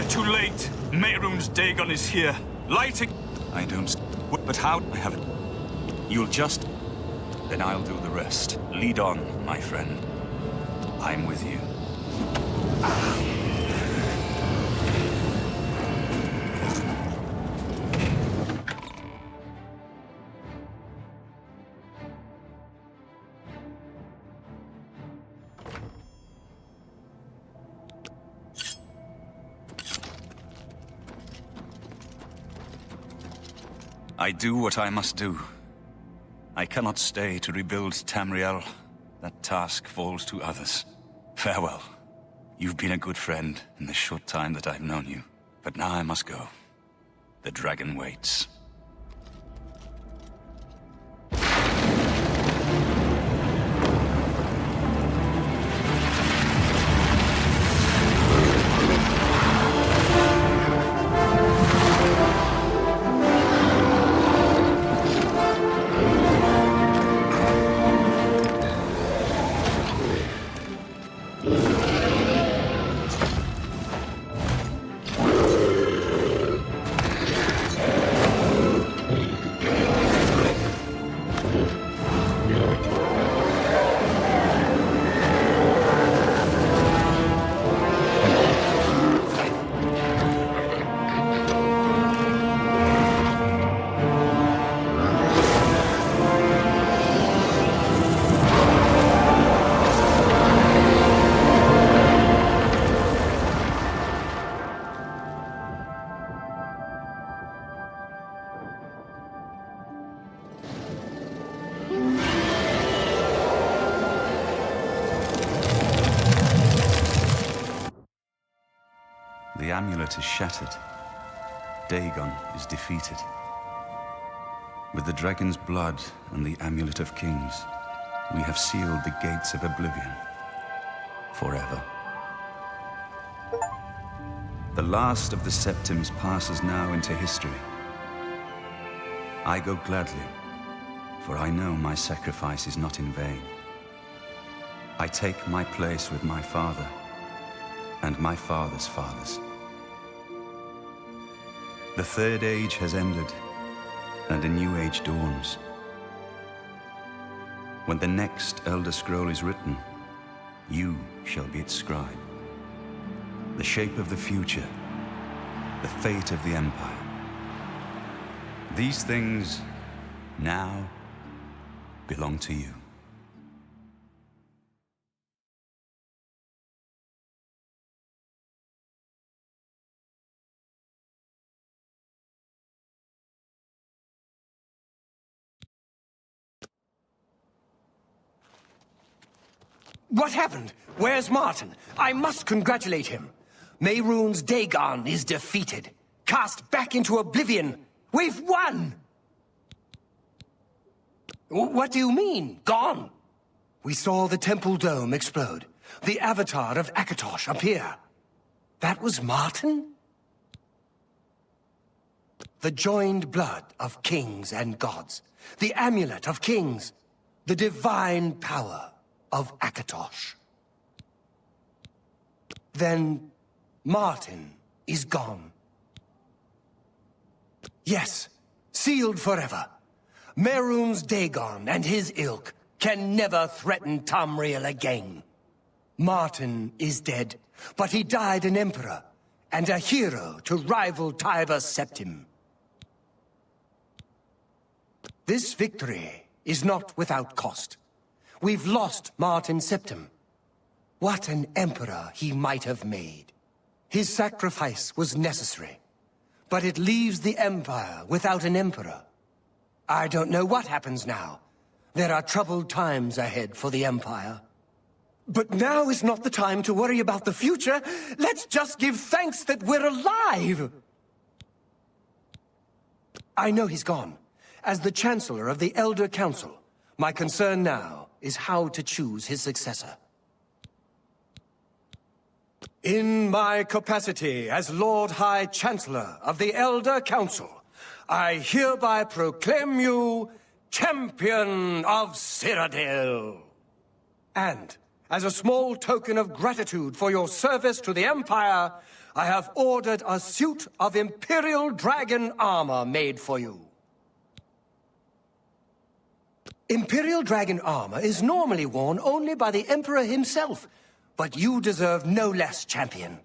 Too late. Mehrunes Dagon is here. Lighting... I don't... But how... I haven't... You'll just... Then I'll do the rest. Lead on, my friend. I'm with you. I do what I must do. I cannot stay to rebuild Tamriel. That task falls to others. Farewell. You've been a good friend in the short time that I've known you. But now I must go. The dragon waits. The amulet is shattered. Dagon is defeated. With the dragon's blood and the amulet of kings, we have sealed the gates of oblivion forever. The last of the Septims passes now into history. I go gladly, for I know my sacrifice is not in vain. I take my place with my father and my father's fathers. The Third Age has ended, and a new age dawns. When the next Elder Scroll is written, you shall be its scribe. The shape of the future, the fate of the Empire. These things now belong to you. What happened? Where's Martin? I must congratulate him. Mehrunes Dagon is defeated. Cast back into oblivion. We've won! What do you mean, gone? We saw the temple dome explode. The avatar of Akatosh appear. That was Martin? The joined blood of kings and gods. The amulet of kings. The divine power of Akatosh. Then Martin is gone. Yes, sealed forever. Mehrunes Dagon and his ilk can never threaten Tamriel again. Martin is dead, but he died an emperor and a hero to rival Tiber Septim. This victory is not without cost. We've lost Martin Septim. What an emperor he might have made. His sacrifice was necessary, but it leaves the Empire without an emperor. I don't know what happens now. There are troubled times ahead for the Empire. But now is not the time to worry about the future. Let's just give thanks that we're alive! I know he's gone. As the Chancellor of the Elder Council, my concern now is how to choose his successor. In my capacity as Lord High Chancellor of the Elder Council, I hereby proclaim you Champion of Cyrodiil. And, as a small token of gratitude for your service to the Empire, I have ordered a suit of Imperial Dragon armor made for you. Imperial Dragon armor is normally worn only by the Emperor himself, but you deserve no less, champion.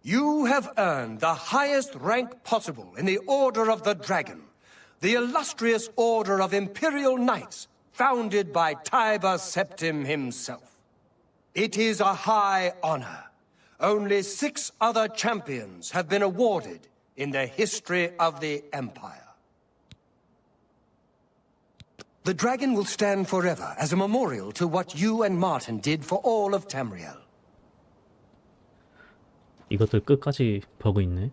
You have earned the highest rank possible in the Order of the Dragon, the illustrious Order of Imperial Knights, founded by Tiber Septim himself. It is a high honor. Only 6 other champions have been awarded in the history of the Empire. The dragon will stand forever as a memorial to what you and Martin did for all of Tamriel. 이것들 끝까지 버그 있네.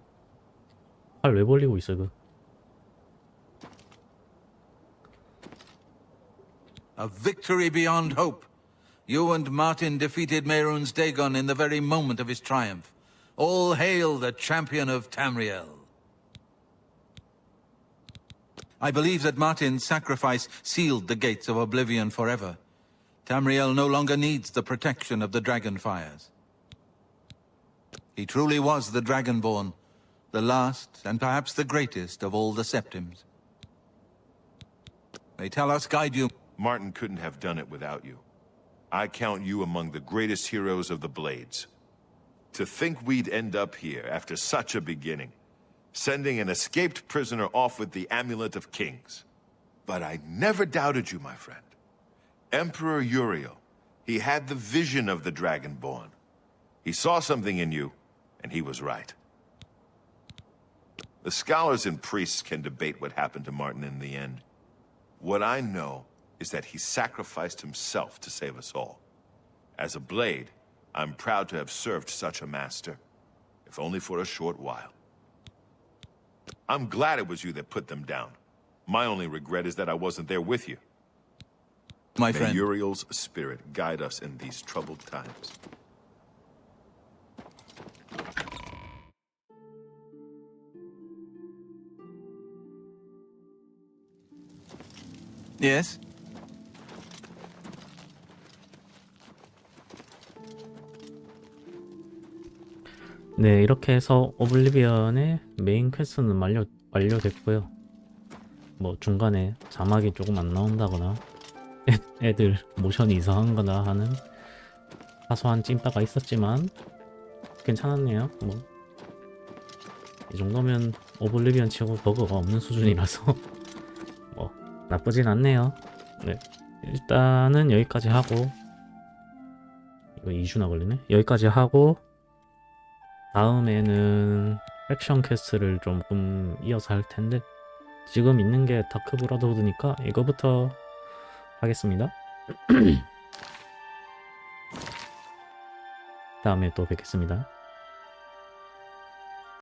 팔 왜 벌리고 있어 이거? A victory beyond hope. You and Martin defeated Mehrunes Dagon in the very moment of his triumph. All hail the champion of Tamriel. I believe that Martin's sacrifice sealed the gates of oblivion forever. Tamriel no longer needs the protection of the dragon fires. He truly was the Dragonborn, the last and perhaps the greatest of all the Septims. May Talos guide you. Martin couldn't have done it without you. I count you among the greatest heroes of the Blades. To think we'd end up here after such a beginning, sending an escaped prisoner off with the Amulet of Kings. But I never doubted you, my friend. Emperor Uriel, he had the vision of the Dragonborn. He saw something in you, and he was right. The scholars and priests can debate what happened to Martin in the end. What I know is that he sacrificed himself to save us all. As a blade, I'm proud to have served such a master, if only for a short while. I'm glad it was you that put them down. My only regret is that I wasn't there with you. My May friend. Uriel's spirit guide us in these troubled times. Yes? 네, 이렇게 해서 오블리비언의 메인 퀘스트는 완료됐고요. 뭐 중간에 자막이 조금 안 나온다거나 애들 모션이 이상한거나 하는 사소한 찐따가 있었지만 괜찮았네요. 뭐 이 정도면 오블리비언 치고 버그가 없는 수준이라서 뭐 나쁘진 않네요. 네, 일단은 여기까지 하고, 이거 2주나 걸리네. 여기까지 하고 다음에는 액션 퀘스트를 조금 이어서 할 텐데, 지금 있는 게 다크 브라더후드니까 이거부터 하겠습니다. 다음에 또 뵙겠습니다.